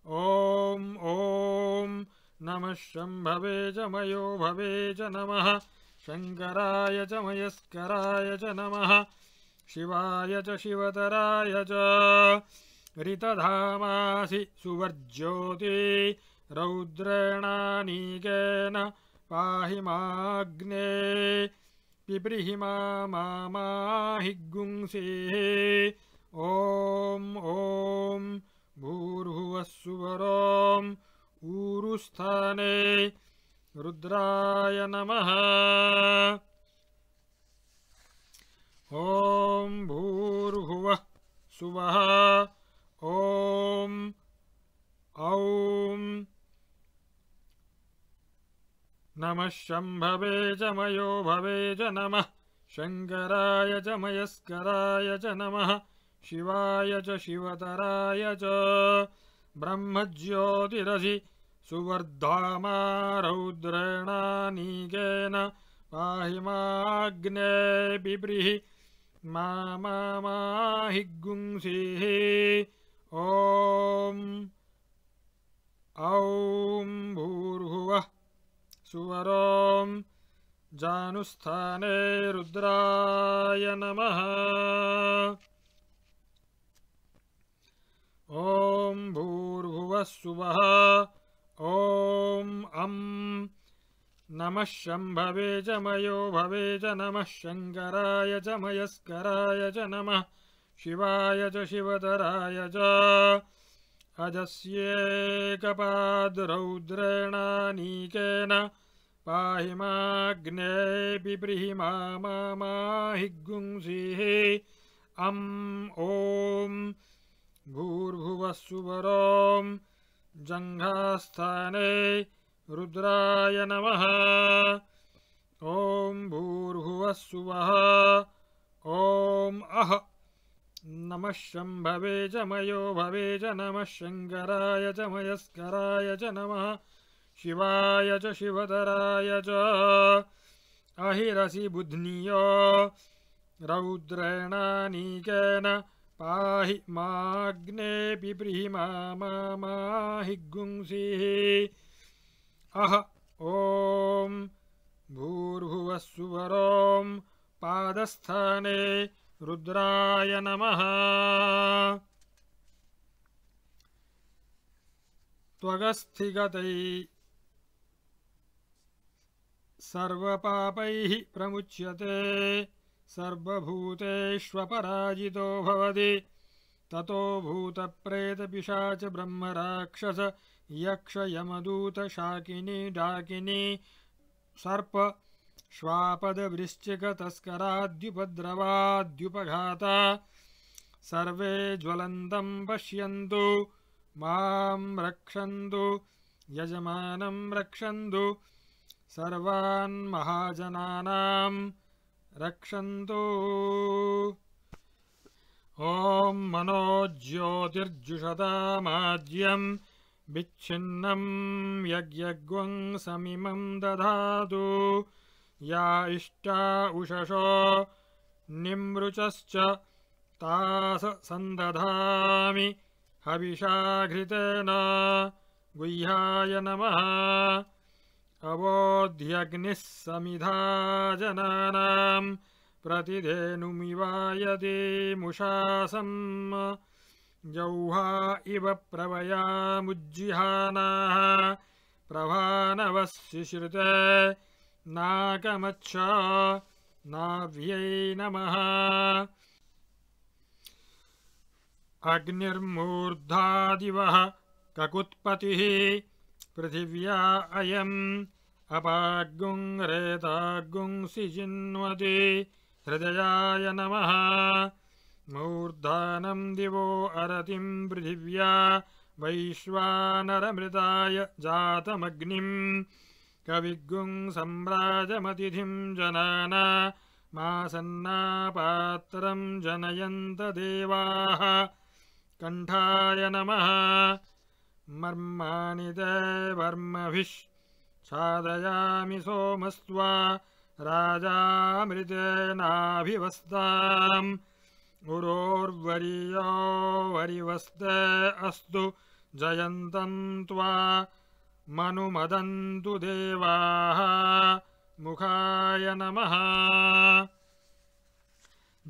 ॐ नमः शम्भवे च मयो भवे च नमः शङ्कराय च मयस्कराय च नमः शिवाय च शिवतराय च ऋतधामासि सुवर्ज्योति रौद्रेणानीकेन पाहि माग्ने पिप्रीहि माहिगुंसीः ॐ भूर्भुवः सुवरों ऊरुस्थाने रुद्राय नमः ॐ भूर्भुवः सुवः ॐ औं नमः शम्भवे च मयो भवे च नमः शङ्कराय च मयस्कराय च नमः शिवाय च शिवतराय च ब्रह्मज्योतिरसि सुवर्धामा रौद्रेणानीकेन पाहि माग्ने पिप्रीहि माहिगुंसीः ॐ भूर्भुवः सुवरों जानुस्थाने रुद्राय नमः ॐ भूर्भुवः सुवः ॐ नमः शम्भवे च मयो भवे च नमः शङ्कराय च मयस्कराय च नमः शिवाय च शिवतराय च अजस्येकपाद्रौद्रेणानीकेन पाहि माग्ने बिभ्रीहि माहि गुंसीः ॐ भूर्भुवः सुवरों जङ्घास्थाने रुद्राय नमः ॐ भूर्भुवः सुवः ॐ अः नमः शम्भवे च मयो भवे च नमः शङ्कराय च मयस्कराय च नमः शिवाय च शिवतराय च अहिरसि बुध्नियो रौद्रेणानीकेन पाहि माग्ने बिभ्रीहि माहि गुंसीः अह ॐ भूर्भुवः सुवरों पादस्थाने रुद्राय नमः त्वगस्थिगतै सर्वपापैः प्रमुच्यते सर्वभूतेष्वपराजितो भवति ततो भूतप्रेतपिशाच ब्रह्मराक्षस यक्ष यमदूत शाकिनी डाकिनी सर्प श्वापद वृश्चिक तस्कराद्युपद्रवाद्युपघाता सर्वे ज्वलन्तं पश्यन्तु मां रक्षन्तु यजमानं रक्षन्तु सर्वान् महाजनानां रक्षन्तु ॐ मनोज्योतिर्जुषतामाज्यं विच्छिन्नं यज्ञग्वं समिमं दधातु या इष्टा उषसो निमृचश्च तास सन्दधामि हविषाघृतेन गुह्याय नमः अवोध्यग्निः समिधा जनानां प्रतिधेनुमिवायते मुषासं जौहा इव प्रवयामुज्जिहानाः प्रभानवशिश्रुते नाकमच्छ नाव्यै नमः अग्निर्मूर्धादिवः ककुत्पतिः पृथिव्या अयम् अपाग्गुं रेताग्गुं सिजिन्वति हृदयाय नमः मूर्धानं दिवो अरतिं पृथिव्या वैश्वानरमृताय जातमग्निं कविग्गुं सम्राजमतिथिं जनाना मासन्नापात्रं जनयन्त देवाः कण्ठाय नमः मर्माणि ते वर्मभिः छादयामि सोमस्त्वा राजामृतेनाभिवस्ताम् उरोर्वरीयो वरिवस्ते अस्तु जयन्तं त्वा मनुमदन्तु देवाः मुखाय नमः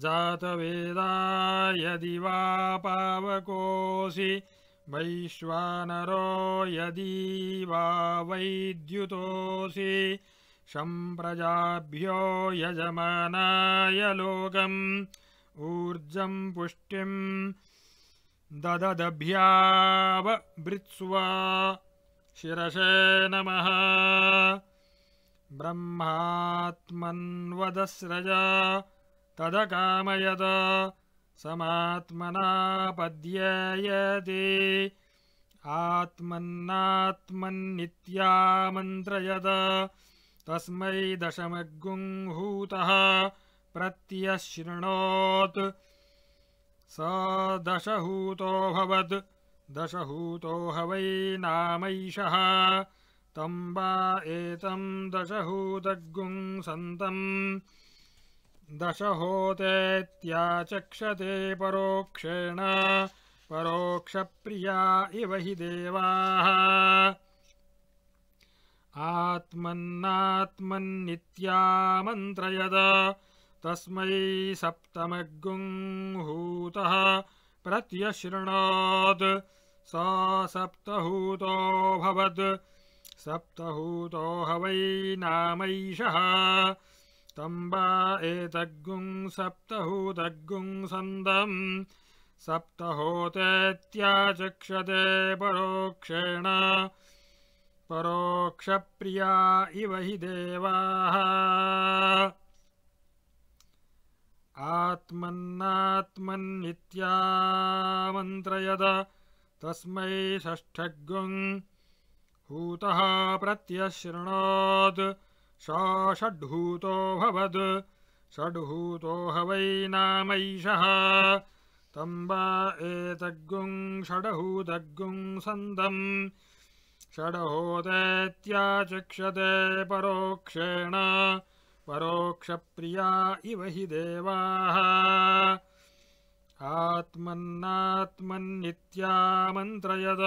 जातवेदाय दिवा पावकोऽसि वैश्वानरो यदि वा वैद्युतोऽसि सम्प्रजाभ्यो यजमानाय लोकम् ऊर्जं पुष्टिं दददभ्यावभृत्स्वा शिरसे नमः ब्रह्मात्मन्वदस्रज तदकामयत समात्मना पद्येयति आत्मन्नात्मन्नित्यामन्त्रयत तस्मै दशमग्गुं हूतः प्रत्यशृणोत् स दशहूतोऽभवत् दशहूतो ह वै नामैषः तं वा एतं दशहूतग्गुं सन्तं दशहोतेत्याचक्षते परोक्षेण परोक्षप्रिया इव हि देवाः आत्मन्नात्मन्नित्यामन्त्रयत तस्मै सप्तमग्गुं हूतः प्रत्यशृणोत् स सप्तहूतोऽभवत् स सप्तहूतो ह वै नामैषः तं वा एतद्गुं सप्तहूतग्गुं सन्दम् सप्तहोतेत्याचक्षते परोक्षेण परोक्षप्रिया इव हि देवाः आत्मन्नात्मन्नित्यामन्त्रयत तस्मै षष्ठग्गुं हूतः प्रत्यशृणोत् स षड्हूतो भवद् षड्हूतो ह वै नामैषः तं वा एतद्गुं षडहूतग्गुं सन्दम् षडहोतेत्याचक्षते परोक्षेण परोक्षप्रिया इव हि देवाः आत्मन्नात्मन्नित्यामन्त्रयत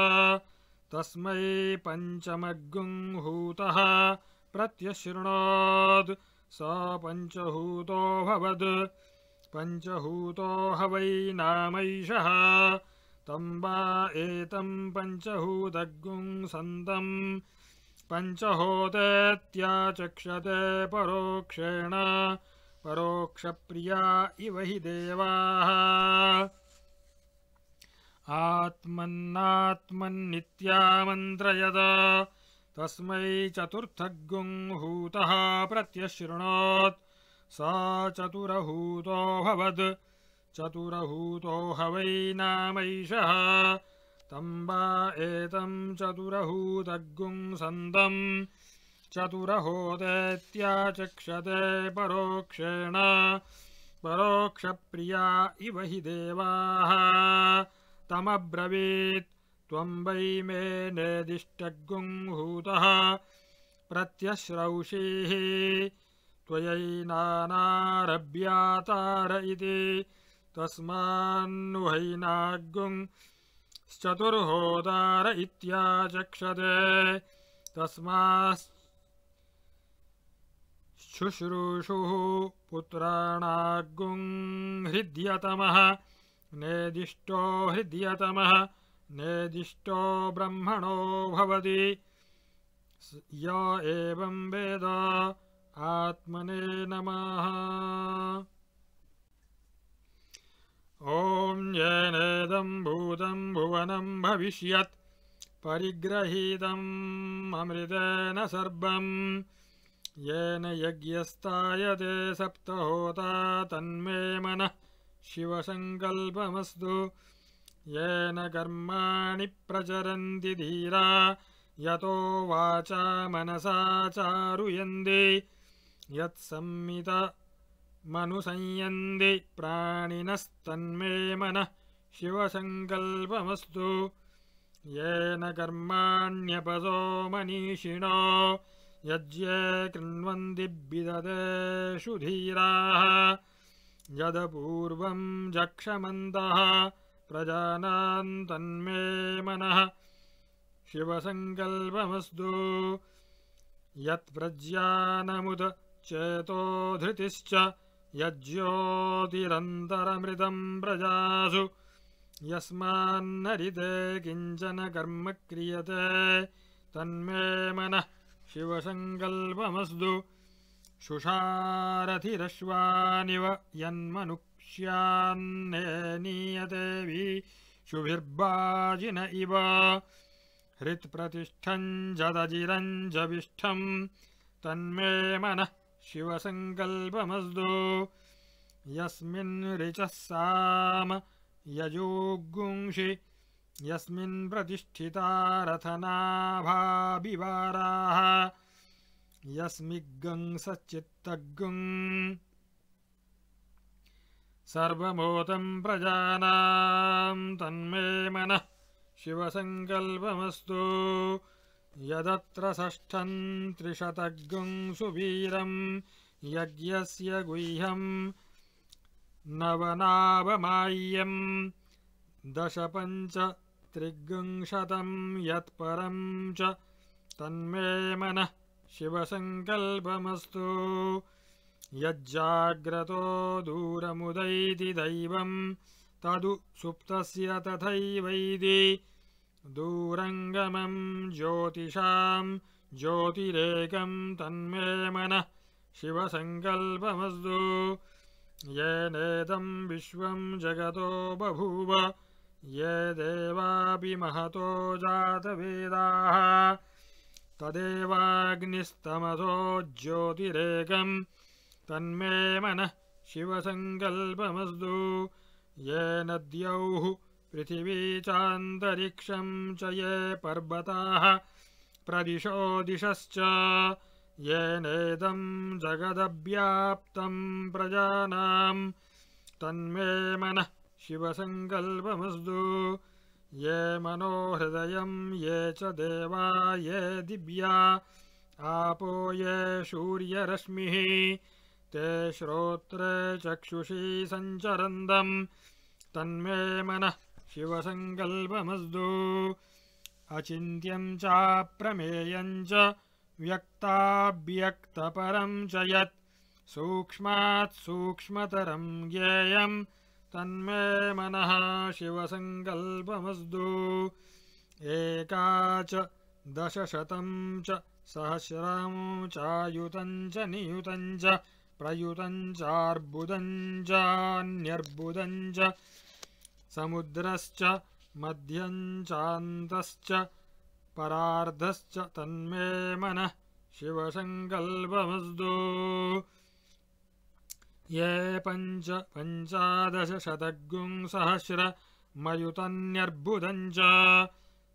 तस्मै पञ्चमग्गुं हूतः प्रत्यशृणोत् स पञ्चहूतो भवद् पञ्चहूतो ह वै नामैषः तं वा एतं पञ्चहूतग्गुं सन्दम् पञ्चहोतेत्याचक्षते परोक्षेण परोक्षप्रिया इव हि देवाः आत्मन्नात्मन्नित्यामन्त्रयत तस्मै चतुर्थग्गुं हूतः प्रत्यशृणोत् स चतुरहूतो भवद् चतुरहूतो ह वै नामैषः तं वा एतं चतुरहूतग्गुं सन्दम् चतुरहोतेत्याचक्षते परोक्षेण परोक्षप्रिया इव हि देवाः तमब्रवीत् त्वं वै मे नेदिष्टग्गुं हूतः प्रत्यश्रौषीः त्वयैनानारभ्यातार इति तस्मान्नुहैनाग्गुं चतुर्होतार इत्याचक्षते तस्माच्छुश्रूषुः पुत्राणाग्गुं हृद्यतमः नेदिष्टो हृद्यतमः नेदिष्टो ब्रह्मणो भवति य एवं वेद आत्मने नमः। ॐ येनेदं भूतं भुवनं भविष्यत् परिग्रहीतम् अमृतेन सर्वं येन यज्ञस्तायते सप्तहोता तन्मे मनः शिवसङ्कल्पमस्तु येन कर्माणि प्रचरन्ति धीरा यतो वाचा मनसा चारुयन्ति यत्संमितमनुसंयन्ति प्राणिनस्तन्मे मनः शिवसङ्कल्पमस्तु येन कर्माण्यपसो मनीषिणो यज्ञे कृण्वन्ति विदतेषु धीराः यदपूर्वं जक्षमन्तः प्रजानान् तन्मे मनः शिवसङ्कल्पमस्तु यत्प्रज्ञानमुद चेतो धृतिश्च यज्ज्योतिरन्तरमृतं प्रजासु यस्मान्नरिते किञ्चन कर्म क्रियते तन्मे मनः शिवसङ्कल्पमस्तु शुषारथिरश्वानिव यन्मनुष्यान्नेनीयते शुभिर्बाजिन इव हृत्प्रतिष्ठं जदजिरञ्जविष्ठं तन्मे मनः शिवसङ्कल्पमस्तु यस्मिन् ऋचः साम यजोगुंषि यस्मिन् प्रतिष्ठिता रथनाभाभिवाराः यस्मिग्गं सच्चित्तग्गुं सर्वमोतं प्रजानां तन्मे मनः शिवसङ्कल्पमस्तु यदत्र षष्ठं त्रिशतग्गुं सुवीरं यज्ञस्य गुह्यं नवनावमाय्यं दशपञ्च त्रिगुंशतं यत्परं च तन्मे मनः शिवसङ्कल्पमस्तु यज्जाग्रतो दूरमुदैति दैवं तदु सुप्तस्य तथैवैति दूरङ्गमं ज्योतिषां ज्योतिरेकं तन्मे मनः शिवसङ्कल्पमस्तु येनेदं विश्वं जगतो बभूव ये देवापि महतो जातवेदाः तदेवाग्निस्तमसो ज्योतिरेकं तन्मे मनः शिवसङ्कल्पमस्तु ये नद्यौः पृथिवी चान्तरिक्षं च ये पर्वताः प्रदिशो दिशश्च येनेदं जगदव्याप्तं प्रजानां तन्मे मनः शिवसङ्कल्पमस्तु ये मनोहृदयं ये च देवा ये दिव्या आपो ये सूर्यरश्मिः ते श्रोत्रे चक्षुषी सञ्चरन्दं तन्मे मनः शिवसङ्कल्पमस्तु अचिन्त्यं चाप्रमेयं च व्यक्ताव्यक्तपरं च यत् सूक्ष्मात् सूक्ष्मतरं ज्ञेयं तन्मे मनः शिवसङ्कल्पमस्तु एकाच दशशतं च सहस्रं चायुतं च नियुतं च प्रयुतं चार्बुदं चान्यर्बुदं च समुद्रश्च मध्यं चान्तश्च परार्धश्च तन्मे मनः शिवसङ्कल्पमस्तु ये पञ्चादशशतगुं सहस्रमयुतन्यर्बुदं च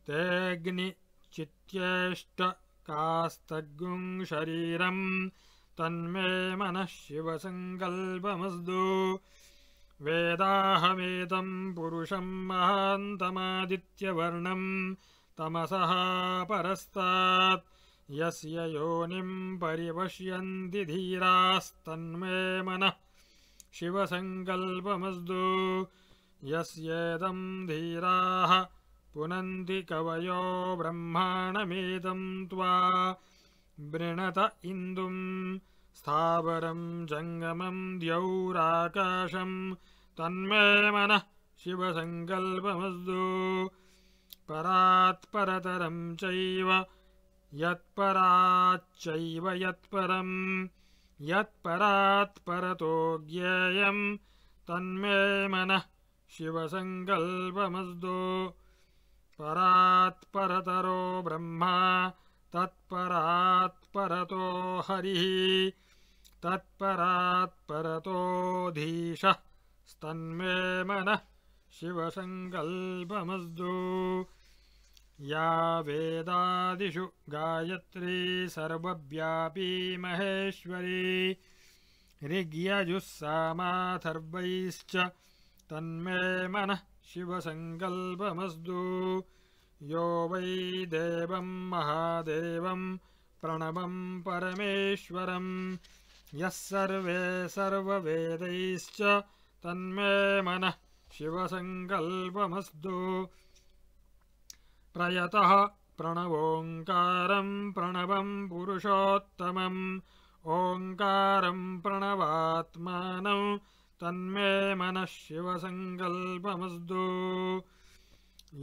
तेऽग्निचित्येष्टकास्तगुं शरीरं तन्मे मनः शिवसङ्कल्पमस्तु वेदाहमेतं पुरुषं महान्तमादित्यवर्णं तमसः परस्तात् यस्य योनिं परिपश्यन्ति धीरास्तन्मे मनः शिवसङ्कल्पमस्तु यस्येदं धीराः पुनन्ति कवयो ब्रह्माणमेतं त्वा वृणत इन्दुं स्थावरं जङ्गमं द्यौराकाशं तन्मे मनः शिवसङ्कल्पमस्तु परात्परतरं चैव यत्पराच्चैव यत्परं यत्परात्परतो ज्ञेयं तन्मे मनः शिवसङ्कल्पमस्तु परात्परतरो ब्रह्मा तत्परात्परतो हरिः तत्परात्परतोऽधीशः तन्मे मनः शिवसङ्कल्पमस्तु या वेदादिषु गायत्री सर्वव्यापी महेश्वरी ऋग्यजुस्सामाथर्वैश्च तन्मे मनः शिवसङ्कल्पमस्तु यो वै देवं महादेवं प्रणवं परमेश्वरं यः सर्वे सर्ववेदैश्च तन्मे मनः शिवसङ्कल्पमस्तु प्रयतः प्रणवोङ्कारं प्रणवं पुरुषोत्तमम् ओङ्कारं प्रणवात्मानं तन्मे मनः शिवसङ्कल्पमस्तु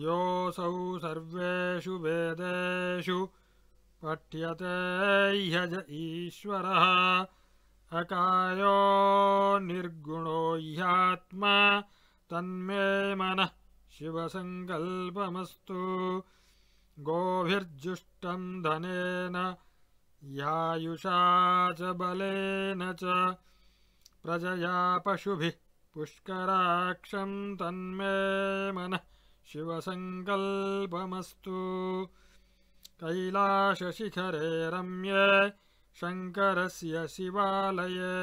योऽसौ सर्वेषु वेदेषु पठ्यते ह्यज ईश्वरः अकायो निर्गुणो ह्यात्मा तन्मे मनः शिवसङ्कल्पमस्तु गोभिर्जुष्टं धनेन यायुषा च बलेन च प्रजया पशुभिः पुष्कराक्षं तन्मे मनः शिवसङ्कल्पमस्तु कैलासशिखरे रम्ये शङ्करस्य शिवालये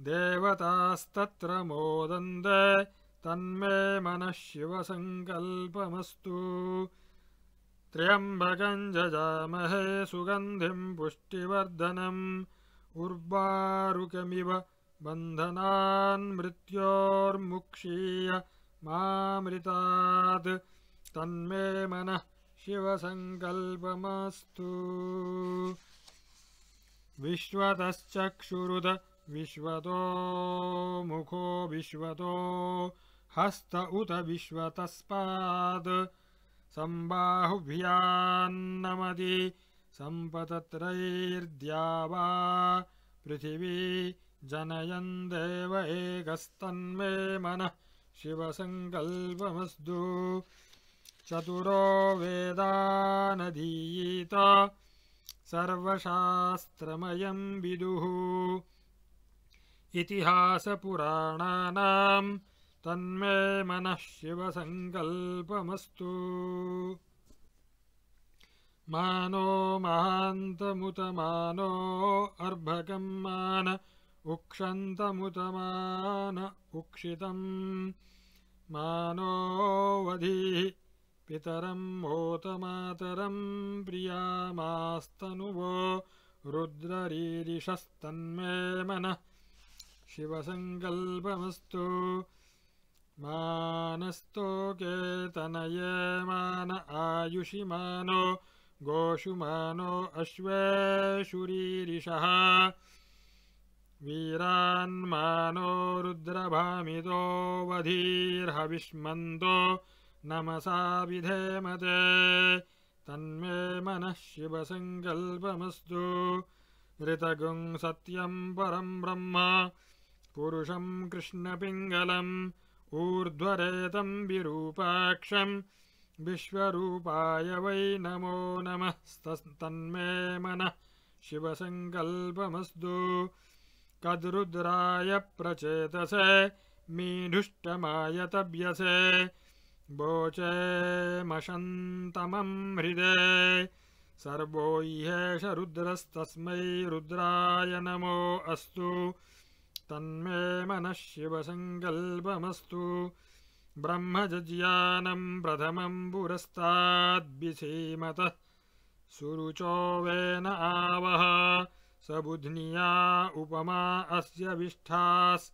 देवतास्तत्र मोदन्ते तन्मे मनः शिवसङ्कल्पमस्तु त्र्यम्बकं जजामहे सुगन्धिं पुष्टिवर्धनम् उर्वारुकमिव बन्धनान् मृत्योर्मुक्षीय मामृतात् तन्मे मनः शिवसङ्कल्पमस्तु विश्वतश्चक्षुरुत विश्वतो मुखो विश्वतो हस्त उत विश्वतस्पाद् सम्बाहुभ्यान्नमति सम्पतत्रैर्द्यावा पृथिवी जनयन् देव एकस्तन्मे मनः शिवसङ्कल्पमस्तु चतुरो वेदानधीयीत सर्वशास्त्रमयं विदुः इतिहासपुराणानां तन्मे मनः शिवसङ्कल्पमस्तु मानो महान्तमुतमानो अर्भकं मान उक्षन्तमुतमान उक्षितं मानो वधीः पितरं मोतमातरं प्रियामास्तनुवो रुद्ररीरिषस्तन्मे मनः शिवसङ्कल्पमस्तु मानस्तोके तनये मान आयुषि मानो गोषु मानो अश्वेषुरीरिषः वीरान्मानो रुद्रभामितो वधीर्हविष्मन्तो नमसा विधेमते तन्मे मनः शिवसङ्कल्पमस्तु ऋतगुं सत्यं परं ब्रह्म पुरुषं कृष्णपिङ्गलम् ऊर्ध्वरेतं विरूपाक्षं विश्वरूपाय वै नमो नमः तन्मे मनः शिवसङ्कल्पमस्तु कद्रुद्राय प्रचेतसे मीढुष्टमाय तव्यसे बोचे मशन्तमं हृदे सर्वो ह्येष रुद्रस्तस्मै रुद्राय नमो अस्तु तन्मे मनः शिवसङ्कल्पमस्तु ब्रह्मजज्ञानं प्रथमं पुरस्ताद्विसीमतः सुरुचो वेन आवह सबुध्निया उपमा अस्य विष्ठास्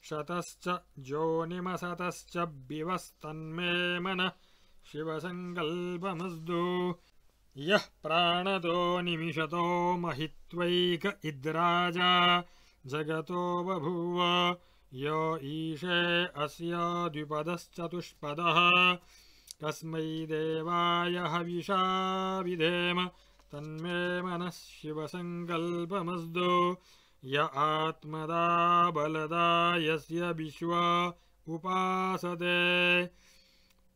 शतश्च जोनिमसतश्च बिवस्तन्मे मनः शिवसङ्कल्पमस्तु यः प्राणतो निमिषतो महित्वैक इद्राजा जगतो बभूव यो ईशे अस्य द्विपदश्चतुष्पदः कस्मै देवाय हविषा विधेम तन्मे मनः शिवसङ्कल्पमस्तु य आत्मदा बलदा यस्य विश्व उपासते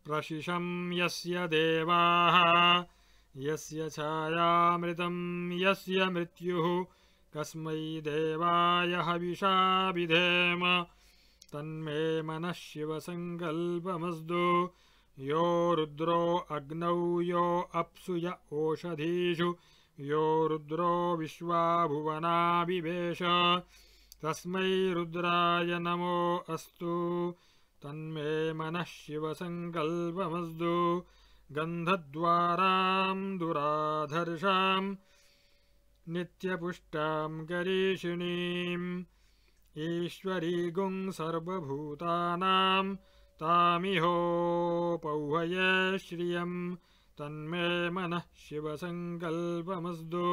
प्रशिशं यस्य देवाः यस्य छायामृतं यस्य मृत्युः कस्मै देवाय हविषा विधेम तन्मे मनः शिवसङ्कल्पमस्तु यो रुद्रो अग्नौ यो अप्सु य ओषधीषु यो रुद्रो विश्वाभुवना विवेश तस्मै रुद्राय नमो अस्तु तन्मे मनः शिवसङ्कल्पमस्तु गन्धद्वारां दुराधर्षां नित्यपुष्टां करीषिणीम् ईश्वरीगुं सर्वभूतानां तामिहोपौहये श्रियं तन्मे मनः शिवसङ्कल्पमस्तु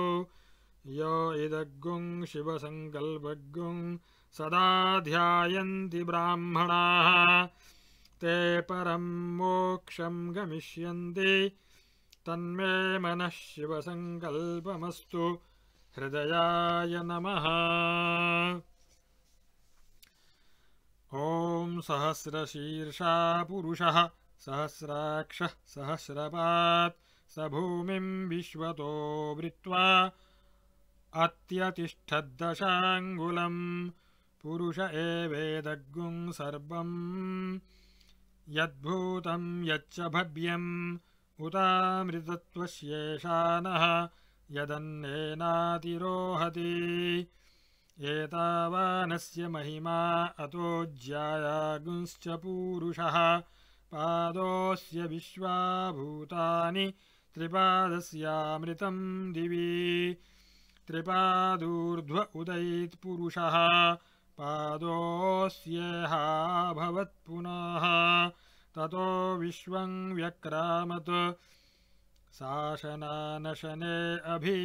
यो इदग्गुं शिवसङ्कल्पग्गुं सदा ध्यायन्ति ब्राह्मणाः ते परं मोक्षं गमिष्यन्ति तन्मे मनः शिवसङ्कल्पमस्तु हृदयाय नमः ॐ सहस्रशीर्षा पुरुषः सहस्राक्षः सहस्रपात् स भूमिं विश्वतो वृत्वा अत्यतिष्ठद्दशाङ्गुलं पुरुष एवेदग्गुं सर्वं यद्भूतं यच्च भव्यम् उतामृतत्वस्येषानः यदन्नेनातिरोहति एतावानस्य महिमा अतो ज्यायागुंश्च पूरुषः पादोऽस्य विश्वाभूतानि त्रिपादस्यामृतं दिवि त्रिपादूर्ध्व उदैत्पुरुषः पादोऽस्येहाभवत् पुनः ततो विश्वं व्यक्रामत् शासनानशने अभि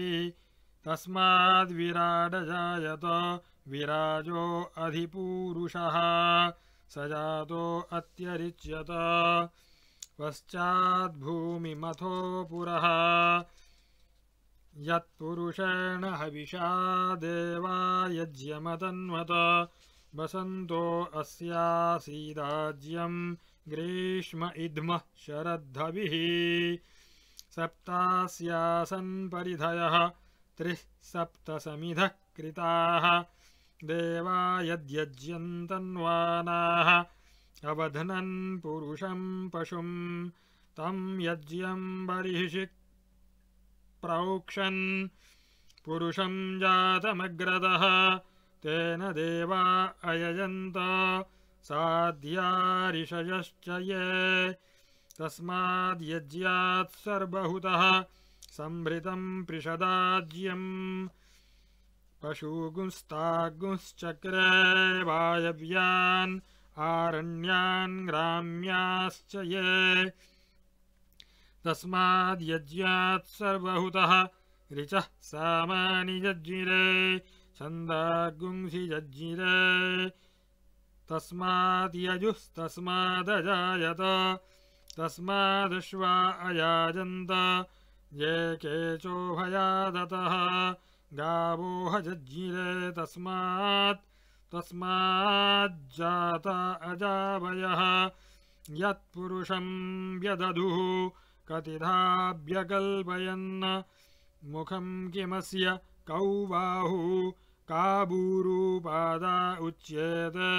तस्माद्विराडजायत विराजो अधिपूरुषः स जातो अत्यरिच्यत पश्चाद्भूमिमथो पुरः यत्पुरुषेण हविषा देवा यज्ञमतन्वत वसन्तो अस्यासीदाज्यं ग्रीष्म इद्मः शरद्धविः सप्तास्यासन् परिधयः त्रिः सप्तसमिधः कृताः देवा यद्यज्यन्तन्वानाः अवध्नन् पुरुषं पशुं तं यज्ञं बर्हिषि प्रौक्षन् पुरुषं जातमग्रतः तेन देवा अयजन्त साध्या ऋषयश्च ये तस्माद्यज्ञात् सर्वहुतः संभृतं पृषदाज्यम् पशुगुंस्तागुंश्चक्रे वायव्यान् आरण्यान् ग्राम्याश्च ये तस्माद्यज्ञात् सर्वहुतः ऋचः सामानि जज्ञिरे छन्दागुंसि जज्ञिरे तस्माद् यजुस्तस्मादजायत तस्मादश्वा अयाजन्त ये केचोभयादतः गावोह जज्ञिरे तस्माज्जाता अजावयः यत्पुरुषं व्यदधुः कतिधाभ्यकल्पयन् मुखं किमस्य कौ बाहु काबूरुपादा उच्येते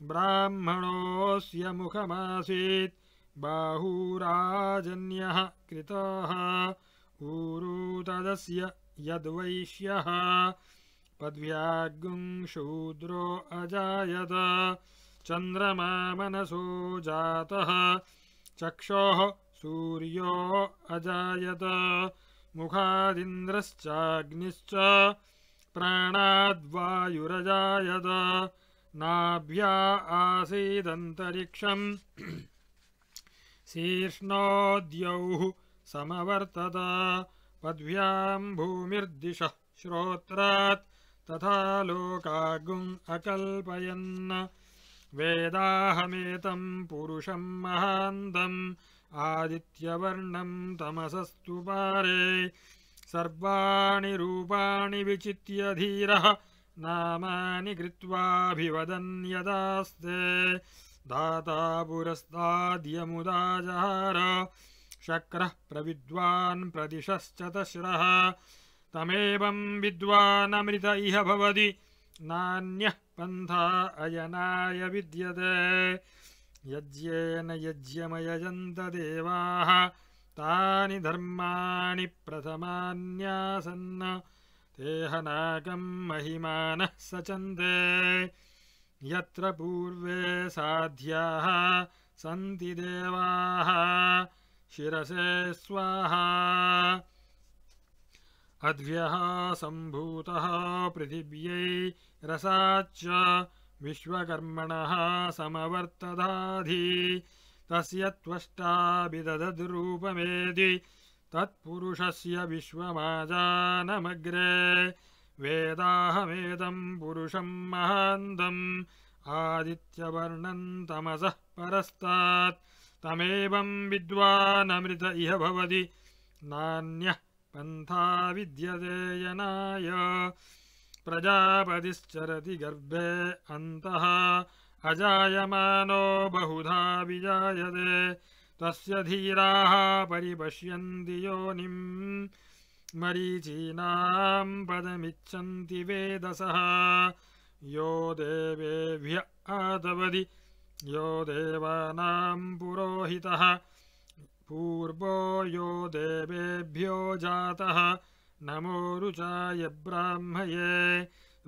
ब्राह्मणोऽस्य मुखमासीत् बाहुराजन्यः कृतः ऊरू तदस्य यद्वैश्यः पद्व्यागुं शूद्रो अजायत चन्द्रमा मनसो जातः चक्षोः सूर्यो अजायत मुखादिन्द्रश्चाग्निश्च प्राणाद्वायुरजायत नाभ्या आसीदन्तरिक्षम् शीर्ष्णोद्यौः समवर्तत पद्भ्यां भूमिर्दिशः श्रोत्रात् तथा लोकागुम् अकल्पयन् वेदाहमेतं पुरुषं महान्तम् आदित्यवर्णं तमसस्तु पारे सर्वाणि रूपाणि विचित्य धीरः नामानि कृत्वाभिवदन् यदास्ते दाता पुरस्ताद्यमुदा जहार शक्रः प्रविद्वान् प्रदिशश्चतस्रः तमेवं विद्वानमृत इह भवति नान्यः पन्था अयनाय विद्यते यज्ञेन यज्ञमयजन्त देवाः तानि धर्माणि प्रथमान्यासन् तेहनाकं महिमानः सचन्ते यत्र पूर्वे साध्याः सन्ति देवाः शिरसे स्वाहा अद्भ्यः सम्भूतः पृथिव्यै रसाच्च विश्वकर्मणः समवर्तदाधि तस्य त्वष्टा विदधद्रूपमेति तत्पुरुषस्य विश्वमाजानमग्रे वेदाहमेदं पुरुषं महान्तम् आदित्यवर्णं तमसः परस्तात् तमेवं विद्वानमृत इह भवति नान्यः पन्था विद्यते यनाय प्रजापतिश्चरति गर्भे अन्तः अजायमानो बहुधा विजायते तस्य धीराः परिपश्यन्ति योनिं मरीचीनां पदमिच्छन्ति वेदसः यो देवेभ्य आतपति यो देवानां पुरोहितः पूर्वो यो देवेभ्यो जातः नमो रुचाय ब्राह्मये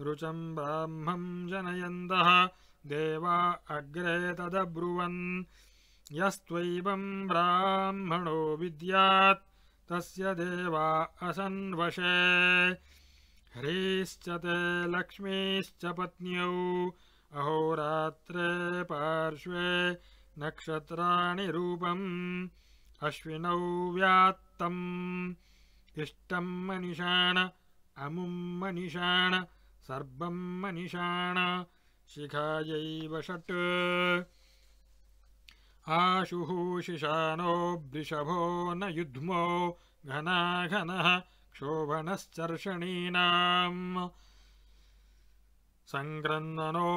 रुचं ब्राह्मं जनयन्तः देवा अग्रे तदब्रुवन् यस्त्वैवं ब्राह्मणो विद्यात् तस्य देवा असन्वशे ह्रीश्च ते लक्ष्मीश्च पत्न्यौ अहोरात्रे पार्श्वे नक्षत्राणि रूपम् अश्विनौ व्यात्तम् इष्टं मनिषाण अमुं मनिषाण सर्वं मनिषाण शिखायैव षट् आशुः शिशानो वृषभो न युध्मो घनाघनः क्षोभणश्चर्षणीनाम् सङ्क्रन्दनो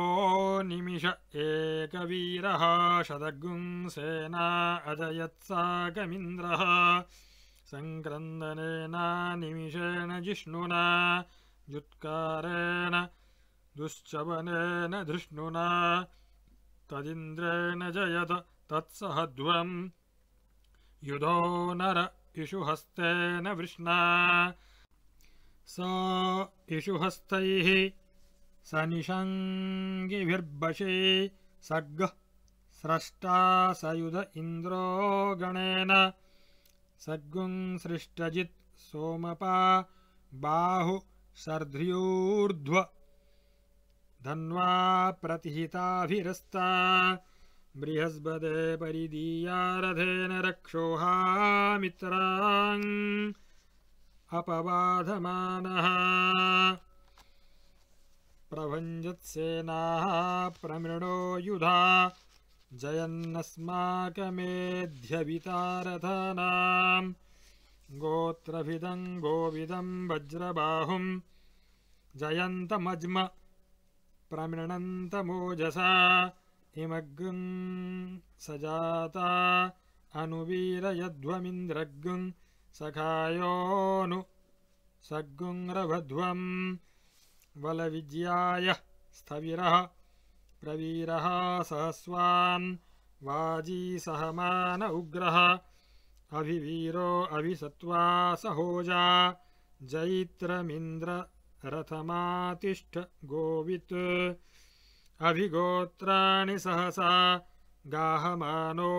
निमिष एकवीरः शतगुं सेना अजयत्साकमिन्द्रः सङ्क्रन्दनेन निमिषेण जिष्णुना युत्कारेण दुश्चवनेन धृष्णुना तदिन्द्रेण जयत तत्सहध्वम् युधो नर इषुहस्तेन वृष्णा स इषुहस्तैः सनिषङ्गिभिर्वशे सर्गः स्रष्टा सयुध इन्द्रो गणेन सर्गुं सृष्टजित् सोमपा बाहु शर्ध्यूर्ध्व धन्वा प्रतिहिताभिरस्ता बृहस्पते परिदीया रथेन रक्षोहा मित्रान् अपबाधमानः प्रभञ्जत्सेनाः प्रमृणो युधा जयन्नस्माकमेध्यवितारथानां गोत्रभिदं गोविदं वज्रबाहुं जयन्तमज्म प्रमृणन्तमोजसा इमग्गुं सजाता अनुवीरयध्वमिन्द्रग्गुं सखायोनु सग्गुं रभध्वम् वलविज्याय स्थविरः प्रवीरः सहस्वान् वाजी सहमान उग्रः अभिवीरो अभिसत्वा सहोजा जैत्रमिन्द्र रथमातिष्ठ गोवित् अभिगोत्राणि सहसा गाहमानो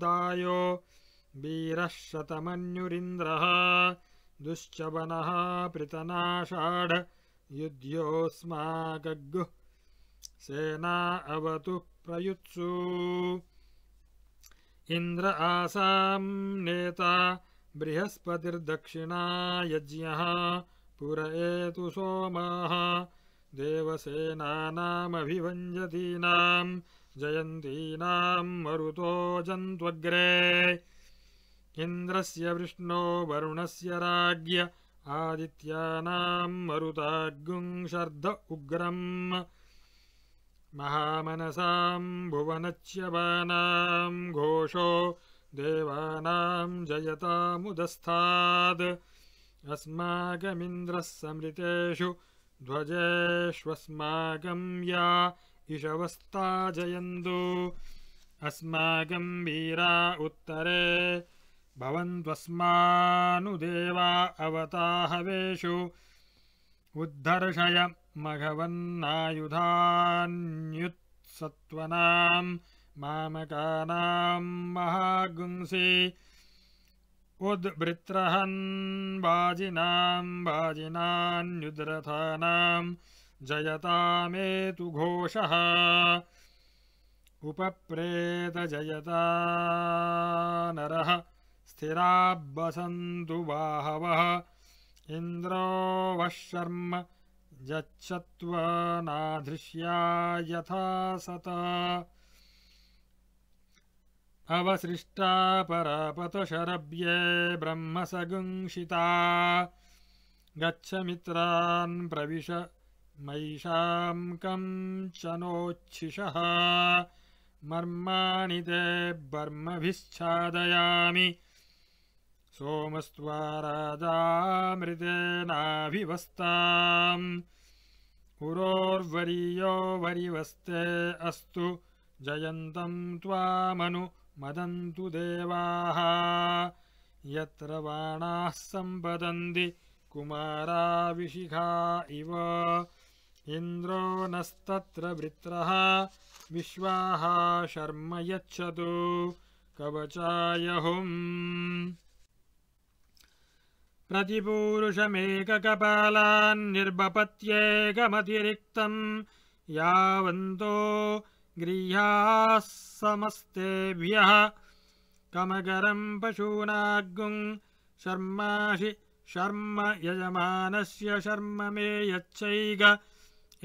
दायो वीरः शतमन्युरिन्द्रः दुश्चवनः पृतनाषाढ युध्योऽस्माकग्गुः सेना अवतु प्रयुत्सु इन्द्र आसां नेता बृहस्पतिर्दक्षिणा यज्ञः पुरएतु सोमाः देवसेनानामभिवञ्जतीनां जयन्तीनां मरुतो जन्त्वग्रे इन्द्रस्य विष्णो वरुणस्य राज्ञ आदित्यानां मरुताग्गुं शर्ध उग्रम् महामनसां भुवनच्यवानां घोषो देवानां जयतामुदस्ताद् अस्माकमिन्द्रः समृतेषु ध्वजेष्वस्माकं या इषवस्ता जयन्तु अस्माकं वीरा उत्तरे भवन्त्वस्मानुदेवा अवताहवेषु उद्धर्षय मघवन्नायुधान्युत्सत्वनां मामकानां महागुंसि उद्वृत्रहन् बाजिनान्युद्रथानां जयतामेतु घोषः उपप्रेतजयता नरः स्थिराब्बसन्तु बाहवः इन्द्रो वः शर्म यच्छत्वनाधृष्या यथा सत अवसृष्टा परापतशरभ्ये ब्रह्मसगुंशिता गच्छ मित्रान् प्रविश मैषां कंचनोच्छिषः मर्माणि ते बर्मभिश्चादयामि सोमस्त्वा राजामृतेनाभिवस्ताम् उरोर्वरीयो वरिवस्ते अस्तु जयन्तं त्वामनु मदन्तु देवाः यत्र बाणाः सम्पतन्ति कुमाराविशिखा इव इन्द्रो नस्तत्र वृत्रः विश्वाः शर्म यच्छतु कवचाय हुम् प्रतिपूरुषमेककपालान्निर्बपत्येकमतिरिक्तं यावन्तो गृह्याः समस्तेभ्यः कमकरं पशूनाग्गुं शर्माशि शर्म यजमानस्य शर्म मे यच्छैक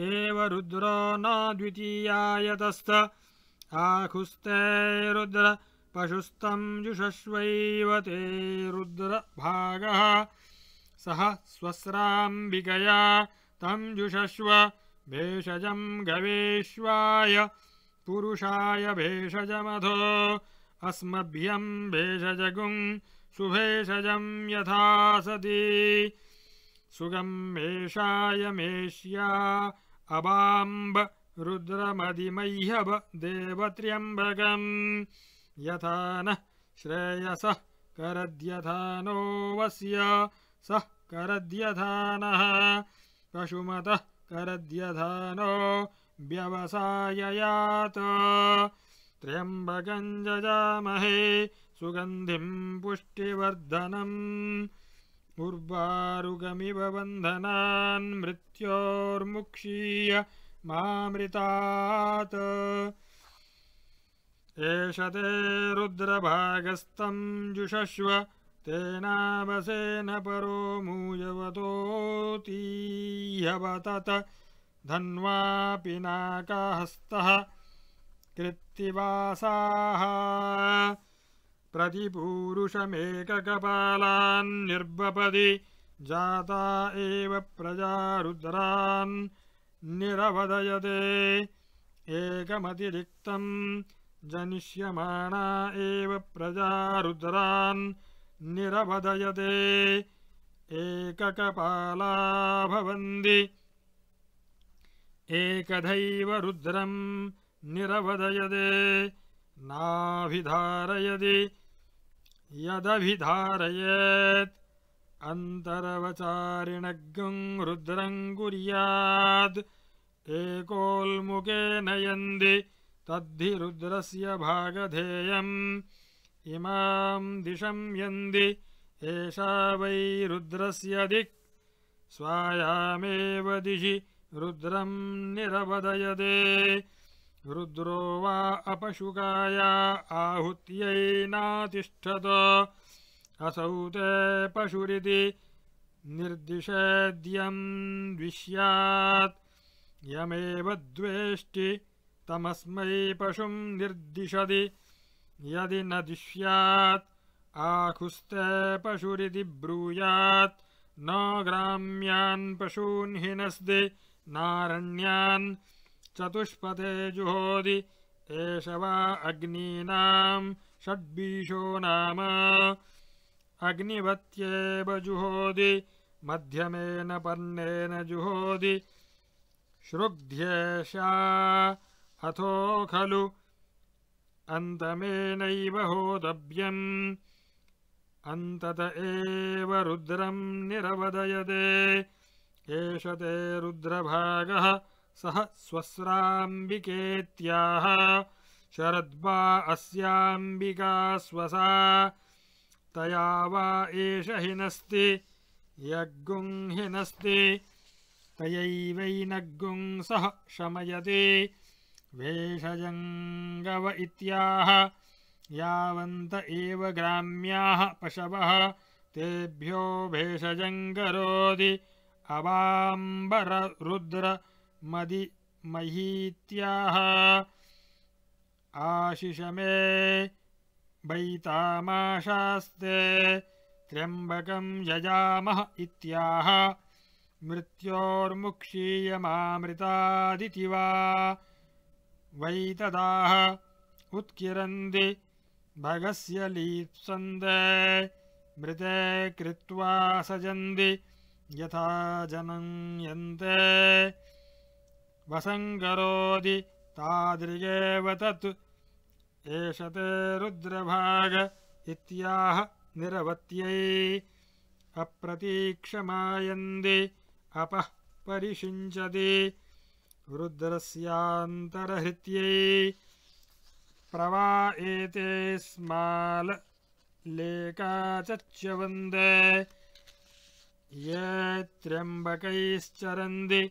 एव रुद्रो न द्वितीयायतस्त आखुस्ते रुद्र पशुस्तं जुषस्वैव ते रुद्र भागः सह स्वस्राम्बिकया तं जुषस्व भेषजं गवेश्वाय पुरुषाय भेषजमधो अस्मभ्यं भेषजगुं सुभेषजं यथा सति सुगं मेषाय मेष्या अबाम्ब रुद्रमदिमह्यभ देवत्र्यम्बकं यथा नः श्रेयसः करद्यथा नो वस्य सः करद्यथा नः पशुमतः करद्यथा नो व्यवसाययात त्र्यम्बकं जजामहे सुगन्धिं पुष्टिवर्धनम् उर्वारुकमिव बन्धनान् मृत्योर्मुक्षीय मामृतात् एष ते रुद्रभागस्तं जुषस्व तेनावसेन परो मूयवतोतीह्यवतत धन्वा पिनाकहस्तः कृत्तिवासाः प्रतिपूरुषमेककपालान् निर्वपदि जाता एव प्रजा रुद्रान् निरवदयते एकमतिरिक्तं जनिष्यमाणा एव प्रजा रुद्रान् निरवदयते एककपाला भवन्ति एकदैव रुद्रं निरवदयते नाभिधारयति यदभिधारयेत् अन्तरवचारिणग्ं रुद्रं कुर्यात् एकोल्मुखेन यन्ति तद्धि रुद्रस्य भागधेयम् इमां दिशं यन्ति एषा वै रुद्रस्य दिक् स्वायामेव दिशि रुद्रं निरवदयते रुद्रो वा अपशुकाय आहुत्यै नातिष्ठत असौ ते पशुरिति निर्दिशेद्यं द्विष्यात् यमेव द्वेष्टि तमस्मै पशुं निर्दिशति यदि न दिश्यात् आहुस्ते पशुरिति ब्रूयात् न ग्राम्यान् पशून् हिनस्ति नारण्यान् चतुष्पथे जुहोति एष वा अग्नीनां षड्बीषो नाम अग्निवत्येव जुहोति मध्यमेन पर्णेन जुहोति श्रुग्ध्येषा अथो खलु अन्तमेनैव होतव्यम् अन्तत एव रुद्रं निरवदयते एष ते रुद्रभागः सह स्वस्राम्बिकेत्याह शरद्वा अस्याम्बिका स्वसा तया वा एष हिनस्ति यज्ञुं हिनस्ति तयैवैनग्गुं सह शमयति भेषजङ्गव इत्याह यावन्त एव ग्राम्याः पशवः तेभ्यो भेषजं करोति अवाम्बर रुद्र महीत्याह आशिषमे वैतामाशास्ते त्र्यम्बकं यजामः इत्याह मृत्योर्मुक्षीयमामृतादिति वा वैतदाह उत्किरन्ति भगस्य लीप्सन्ते मृते कृत्वा सजन्ति यथा जनं यन्ते वसङ्करोति तादृगेव तत् एष ते रुद्रभाग इत्याह निरवत्यै अप्रतीक्षमायन्ति अपः परिषिञ्चति रुद्रस्यान्तरहृत्यै प्रवा एते स्मालेकाचच्यवन्दे ये त्र्यम्बकैश्चरन्ति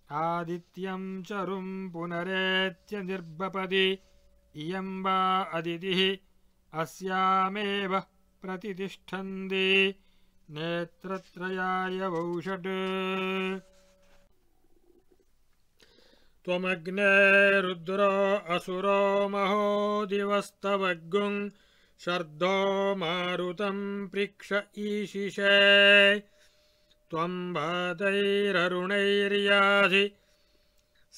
आदित्यं चरुं पुनरेत्य निर्वपदि इयं वा अदितिः अस्यामेव प्रतितिष्ठन्ति नेत्रत्रयाय वौषट् त्वमग्ने रुद्रो असुरो महो दिवस्तवग्गुं शर्धो मारुतं पृक्ष ईशिषे त्वं भातैररुणैर्यासि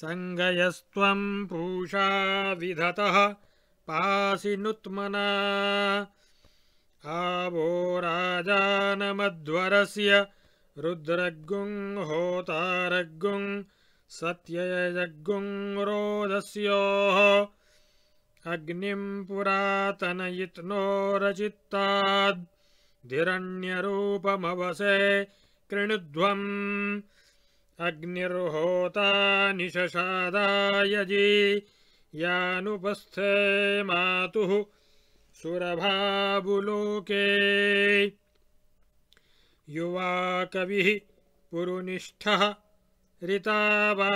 सङ्गयस्त्वं पूषा विधतः पासि नुत्मना आवो राजानमध्वरस्य रुद्रगुं होतारगुं सत्ययजगुं रोदस्योः अग्निं पुरातनयित्नो रचित्ताद् धिरण्यरूपमवसे कृणुध्वम् अग्निर्होता निशशादायजी यानुपस्थे मातुः सुरभाबुलोके युवा कविः पुरुनिष्ठः ऋतावा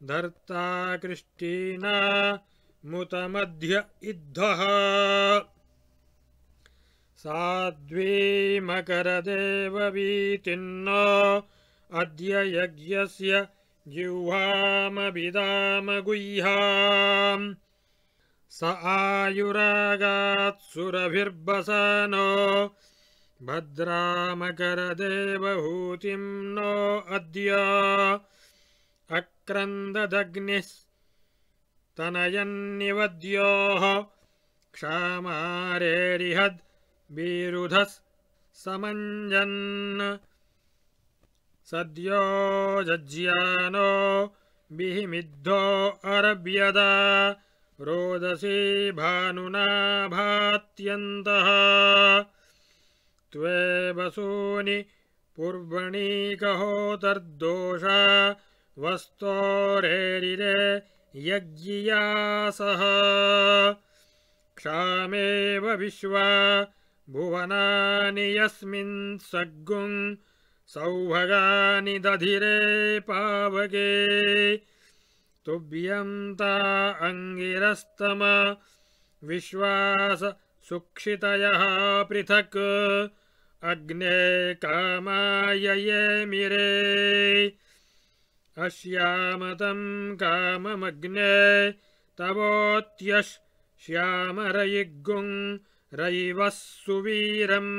धर्ता कृष्टीना मुतमध्य इद्धः साध्वी मकरदेववीतिन्नो अद्य यज्ञस्य जिह्वामभिदामगुह्याम् स आयुरागात्सुरभिर्बसनो भद्रामकरदेवहूतिं नो अद्य अक्रन्ददग्निः तनयन्निवद्योः क्षामारेरिहद् बीरुधस् समञ्जन् सद्यो जज्यानो बिहिमिद्धो अरभ्यदा रोदसी भानुना भात्यन्तः त्वे वसूनि पूर्वणीकहोतर्दोषा वस्तोरेरिरे यज्ञियासः क्षामेव विश्वा भुवनानि यस्मिन् सग्गुं सौभगानि दधिरे पावके तुभ्यं ता अंगिरस्तम विश्वास सुक्षितयः पृथक् अग्ने कामाय ये मिरे अश्यामतं काममग्ने तवोत्यश् श्यामरयिगुं रयिवः सुवीरम्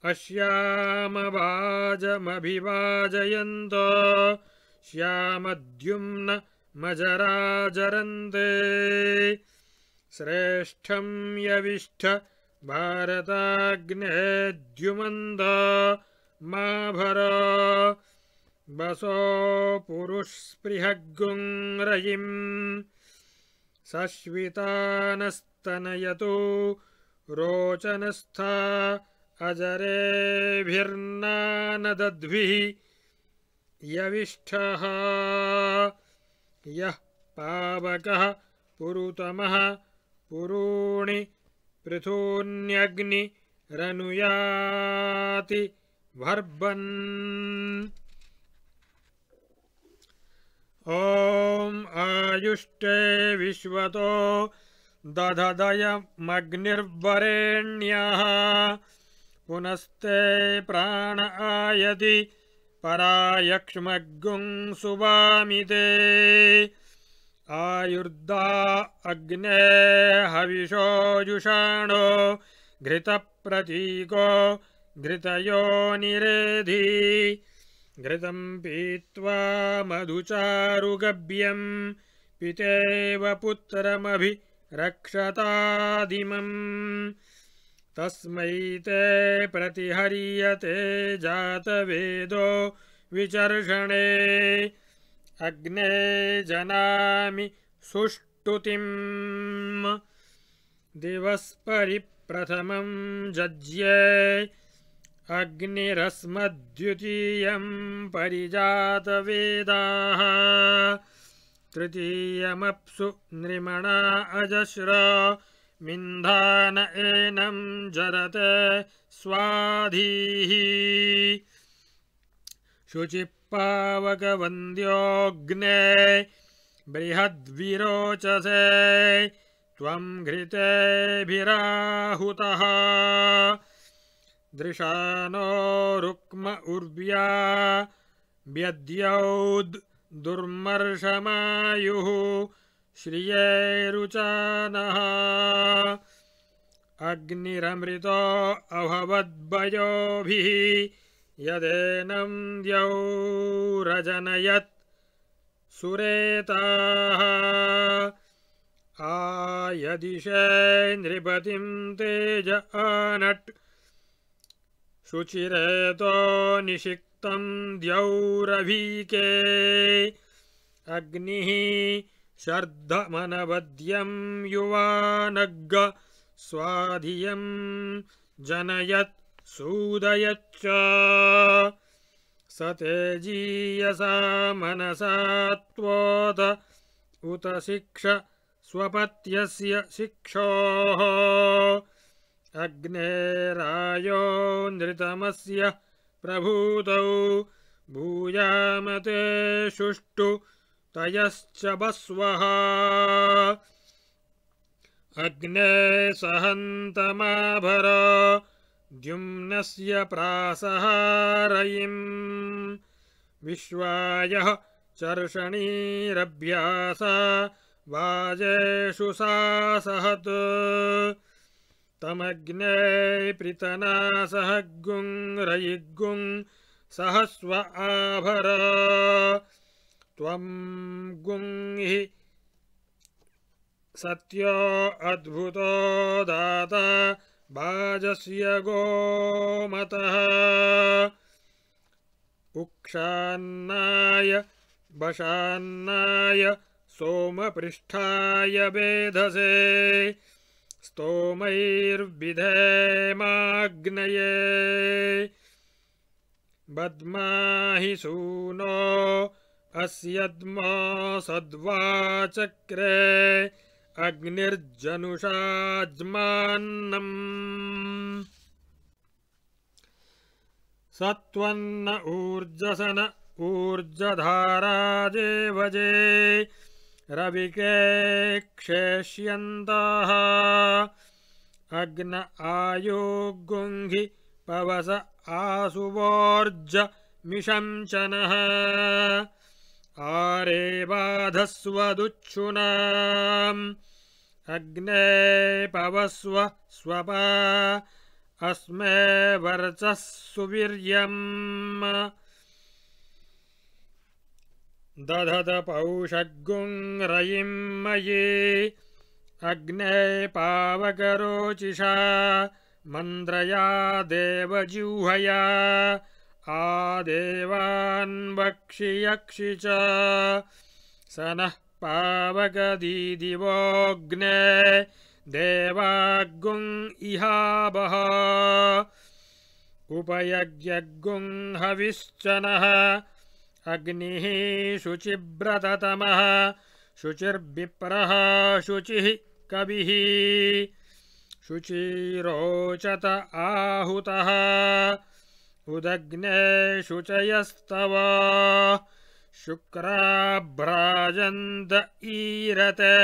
अश्यामवाजमभिवाजयन्तो श्यामद्युम्न मजराजरन्ते श्रेष्ठं यविष्ठ भारताग्नेद्युमन्द मा भर बसो पुरुष्स्पृहगुं रयिम् सश्वितानस्तनयतु रोचनस्था अजरेभिर्नानदद्भिः यविष्ठः यः पावकः पुरुतमः पुरूणि पृथून्यग्निरनुयाति भर्बन् ॐ आयुष्टे विश्वतो दधदयमग्निर्वरेण्यः पुनस्ते प्राण आयति परायक्ष्मग्गुं सुवामिते आयुर्दा अग्ने हविषो जुषाणो घृतप्रतीको घृतयोनिरेधि घृतं पीत्वा मधुचारुगभ्यं पितेव पुत्रमभिरक्षतादिमम् तस्मै ते प्रतिहर्यते जातवेदो विचर्षणे अग्ने जनामि सुष्टुतिम् दिवस्परिप्रथमं जज्ये अग्निरस्मद्वितीयं परिजातवेदाः तृतीयमप्सु नृमणा अजस्र मिन्धान एनं जरते स्वाधीः शुचिपावकवन्द्योऽग्ने बृहद्विरोचसे त्वं घृतेभिराहुतः दृशानो रुक्म उर्व्या व्यद्यौद् दुर्मर्षमायुः श्रिये रुचानः अग्निरमृतो अभवद्वयोभिः यदेनं द्यौरजनयत् सुरेताः आयदिशे नृपतिं तेज आनट् शुचिरेतो निषिक्तं द्यौरभीके अग्निः शर्धमनवद्यं युवानग्ग स्वाधियं जनयत् सूदयच्च स तेजीयसा मनसा त्वोत उत शिक्ष स्वपत्यस्य शिक्षोः अग्नेरायो नृतमस्य प्रभूतौ भूयामते शुष्टु तयश्च बस्वः अग्ने सहन्तमाभर द्युम्नस्य प्रासहारयिं विश्वायः चर्षणीरभ्यासा वाजेषु सासहत् तमग्ने पृतना सह गुं सहस्व आभर त्वं गुं हि सत्यो अद्भुतो दाता बाजस्य गोमतः उक्षान्नाय वशान्नाय सोमपृष्ठाय वेधसे स्तोमैर्विधेमाग्नये बद्माहि सूनो अस्यद्मा सद्वाचक्रे अग्निर्जनुषाज्मान्नम् सत्वन्न ऊर्जसन ऊर्जधाराजेवजे रविके क्षेष्यन्तः अग्न आयुगुंहि पवस आसुवोर्ज मिषंचनः आरेबाधस्वदुच्छुनाम् अग्ने पवस्व स्वपा अस्मे वर्चः सुवीर्यम् दधत पौषग्गुं रयिं मयि अग्ने पावकरोचिषा मन्द्रया देवजिह्वया आदेवान् वक्षि यक्षि च स नः पावकदीदिवोऽग्ने देवाग्गुं इहावः उपयज्ञग्गुं हविश्चनः अग्निः शुचिव्रततमः शुचिर्विप्रः शुचिः कविः शुचिरोचत आहुतः उदग्ने शुचयस्तव शुक्राभ्राजन्त ईरते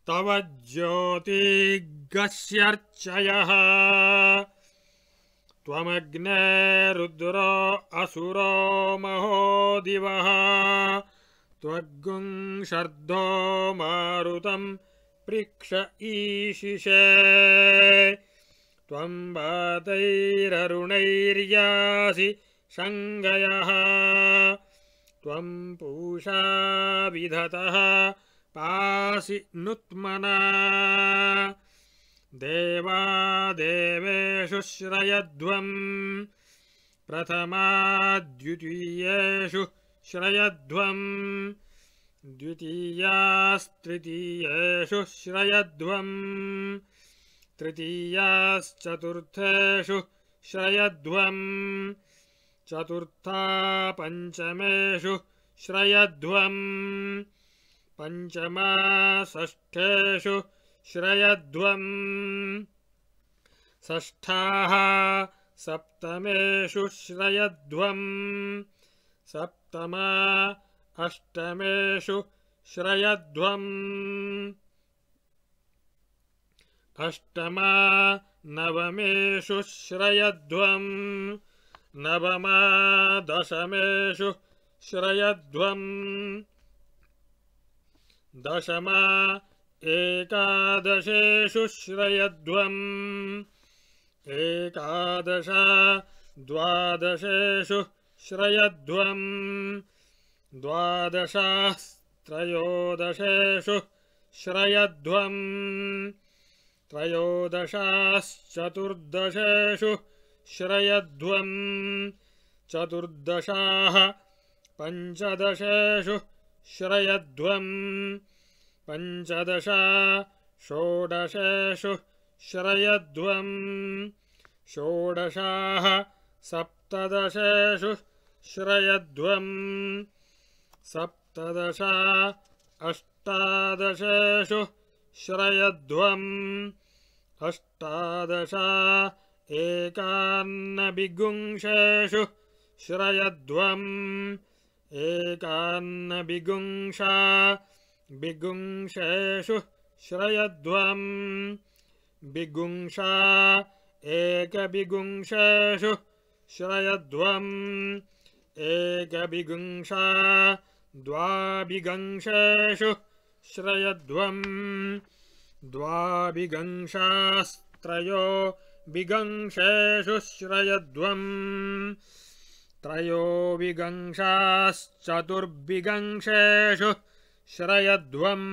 तव ज्योतिगस्यर्चयः त्वमग्ने रुद्रो असुरो महो दिवः त्वग्गुं शर्धो मारुतं पृक्ष ईशिषे त्वं वातैररुणैर्यासि शङ्गयः त्वं पूषा विधतः पासि नुत्मना देवा देवेषु श्रयध्वं प्रथमाद्वितीयेषु श्रयध्वं द्वितीयास्तृतीयेषु श्रयध्वं तृतीयाश्चतुर्थेषु श्रयध्वं चतुर्था पञ्चमेषु श्रयध्वं पञ्चमा षष्ठेषु श्रयध्वं षष्ठाः सप्तमेषु श्रयध्वं सप्तमा अष्टमेषु श्रयध्वं अष्टमा नवमेषु श्रयध्वं नवमा दशमेषु श्रयध्वं दशमा एकादशेषु श्रयध्वम् एकादश द्वादशेषु श्रयध्वम् द्वादशस्त्रयोदशेषु श्रयध्वम् त्रयोदशश्चतुर्दशेषु श्रयध्वम् चतुर्दशाः पञ्चदशेषु श्रयध्वम् पञ्चदश षोडशेषु श्रयध्वम् षोडशाः सप्तदशेषु श्रयध्वम् सप्तदश अष्टादशेषु श्रयध्वम् अष्टादश एकान्नविगुंसेषु श्रयध्वम् एकान्नविगुंसा विगुंसेषु श्रयध्वम् विगुंसा एकविगुंसेषु श्रयध्वम् एकविगुंसा द्वाविगुंसेषु श्रयध्वम् द्वाविगुंसास्त्रयोविगुंसेषु श्रयध्वम् त्रयोविगुंसाश्चतुर्विगुंसेषु श्रयध्वम्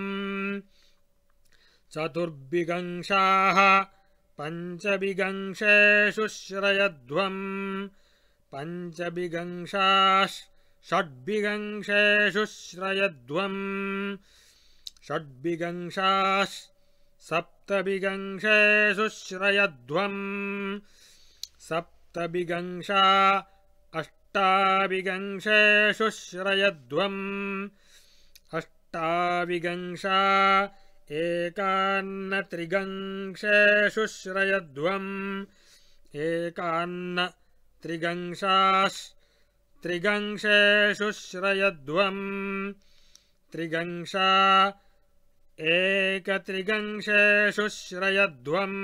चतुर्विगुंसाः पञ्चविगुंसेषु श्रयध्वम् पञ्चविगुंसाः षड्विगुंसेषु श्रयध्वम् षड्विगुंसाः सप्तविगुंसेषु श्रयध्वम् सप्तविगुंसा अष्टाविगुंसेषु श्रयध्वम् अष्टाविगुंसा एकान्नत्रिगुंसेषु श्रयध्वम् एकान्नत्रिगुंसास्त्रिगुंसेषु श्रयध्वम् त्रिगुंसा एकत्रिगुंसेषु श्रयध्वम्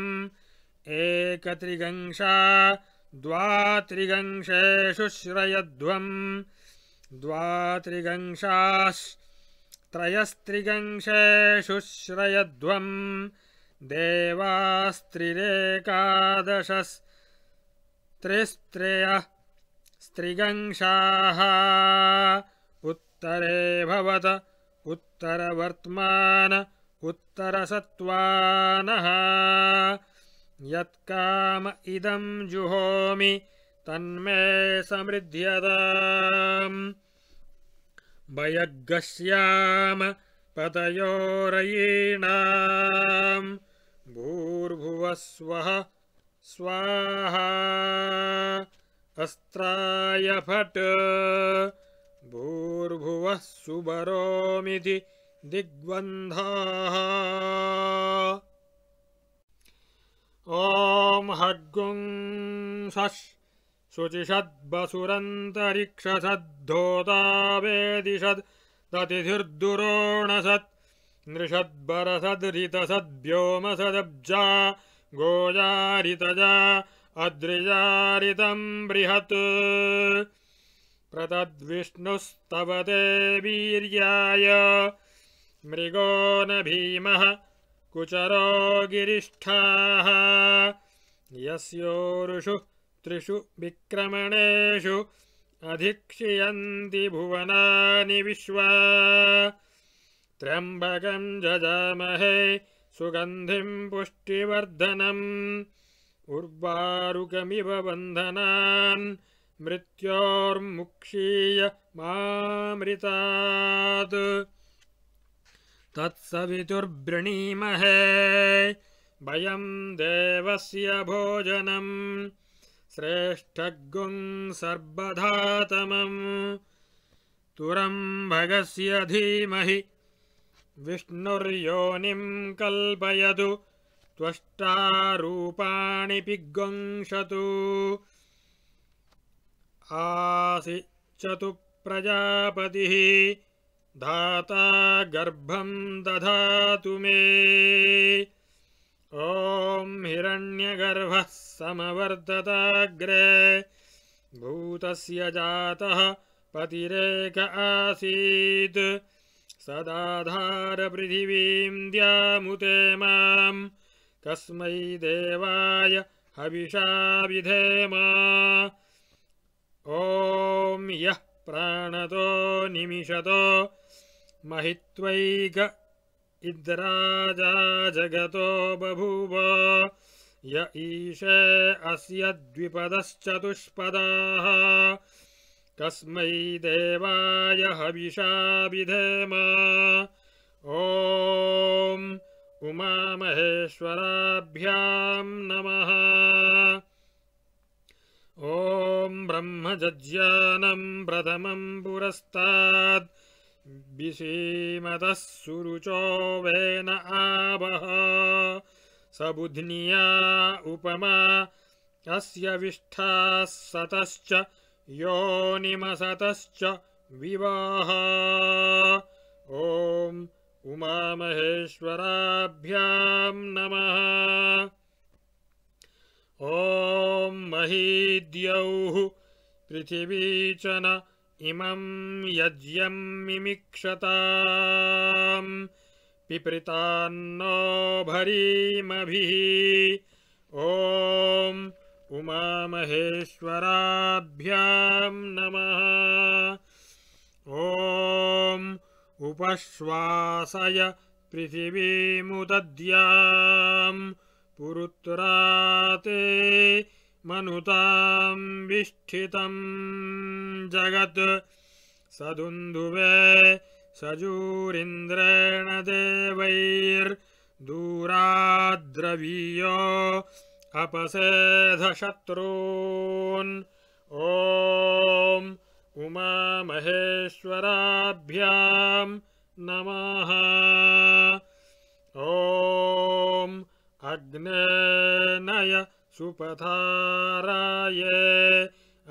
एकत्रिगुंसा द्वात्रिगुंसेषु श्रयध्वम् द्वात्रिगुंसास्त्रयस्त्रिगुंसेषु श्रयध्वम् देवास्त्रिरेकादशस्त्रिस्त्रिगुंसाः उत्तरे भवत उत्तरवर्तमान उत्तरसत्त्वानः यत्काम इदं जुहोमि तन्मे समृध्यताम् भयग्गस्याम पतयोरयीणाम् भूर्भुवः स्वः स्वाहा अस्त्राय फट् भूर्भुवः सुबरोमिति दिग्बन्धाः ॐ हर्गुं सस् शुचिषद्वसुरन्तरिक्षसद्धोतावेदिषद् दतिधिर्दुरोणसत् नृषद्बरसद्रितसद्व्योमसदब्जा गोजारितजा अद्रिजारितं बृहत् प्रतद्विष्णुस्तवते वीर्याय मृगो न भीमः कुचरो गिरिष्ठाः यस्योरुषु त्रिषु विक्रमणेषु अधिक्षियन्ति भुवनानि विश्वा त्र्यम्बकं जजामहे सुगन्धिं पुष्टिवर्धनम् उर्वारुकमिव बन्धनान् मृत्योर्मुक्षीय मामृतात् तत्सवितुर्वृणीमहे वयं देवस्य भोजनम् श्रेष्ठगुं सर्वधातमम् तुरम्भगस्य धीमहि विष्णुर्योनिं कल्पयतु त्वष्टारूपाणि पिग्वंशतु आसि चतु प्रजापतिः धाता गर्भं दधातु मे ॐ हिरण्यगर्भः समवर्धताग्रे भूतस्य जातः पतिरेक आसीत् सदाधारपृथिवीं द्यामुते मां कस्मै देवाय हविषा विधेम ॐ यः प्राणतो निमिषतो महित्वैक इद्राजा जगतो बभूव य ईशे अस्य द्विपदश्चतुष्पदाः कस्मै देवाय हविषा विधेम ॐ उमामहेश्वराभ्यां नमः ॐ ब्रह्मजज्ञानं प्रथमं पुरस्ताद् विसीमतः सुरुचो वेन आवः सबुध्निया उपमा अस्य विष्ठाः सतश्च योनिमसतश्च विवाह ॐ उमामहेश्वराभ्यां नमः ॐ महीद्यौः पृथिवी च न इमं यज्ञं मिमिक्षताम् पिपृतान्नो भरीमभिः ॐ उमामहेश्वराभ्यां नमः ॐ उपश्वासय पृथिवीमुदद्यां पुरुत्राते मनुतां विष्ठितं जगत् सदुन्दुवे सजूरिन्द्रेण देवैर्दूराद्रवीयो अपसेधशत्रून् ॐ उमामहेश्वराभ्यां नमः ॐ अग्नेनय सुपथाराये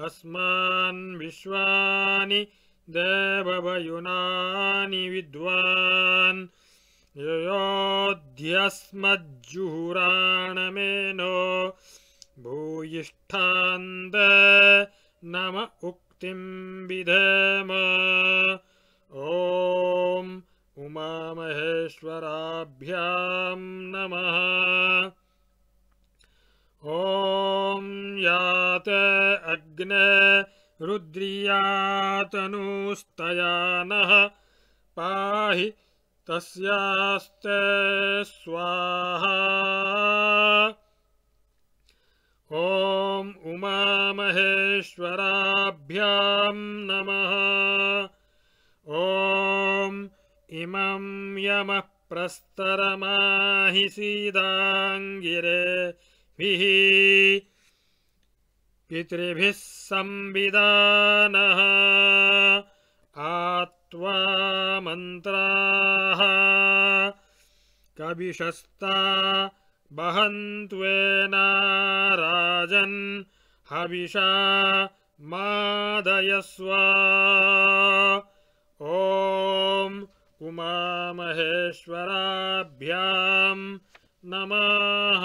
अस्मान् विश्वानि देववयुनानि विद्वान् योऽध्यस्मज्जुहुराणमेनो भूयिष्ठान्ते नम उक्तिं विधेम ॐ उमामहेश्वराभ्यां नमः ॐ याते अग्ने रुद्रियातनुस्तयानः पाहि तस्यास्ते स्वाहा ॐ उमामहेश्वराभ्यां नमः ॐ इमं यमः प्रस्तरमाहि सीदाङ्गिरेभिः पितृभिः संविदानः आत्वा मन्त्राः कविशस्ता बहन्त्वेनाराजन् हविषा मादयस्व ॐ उमामहेश्वराभ्यां नमः।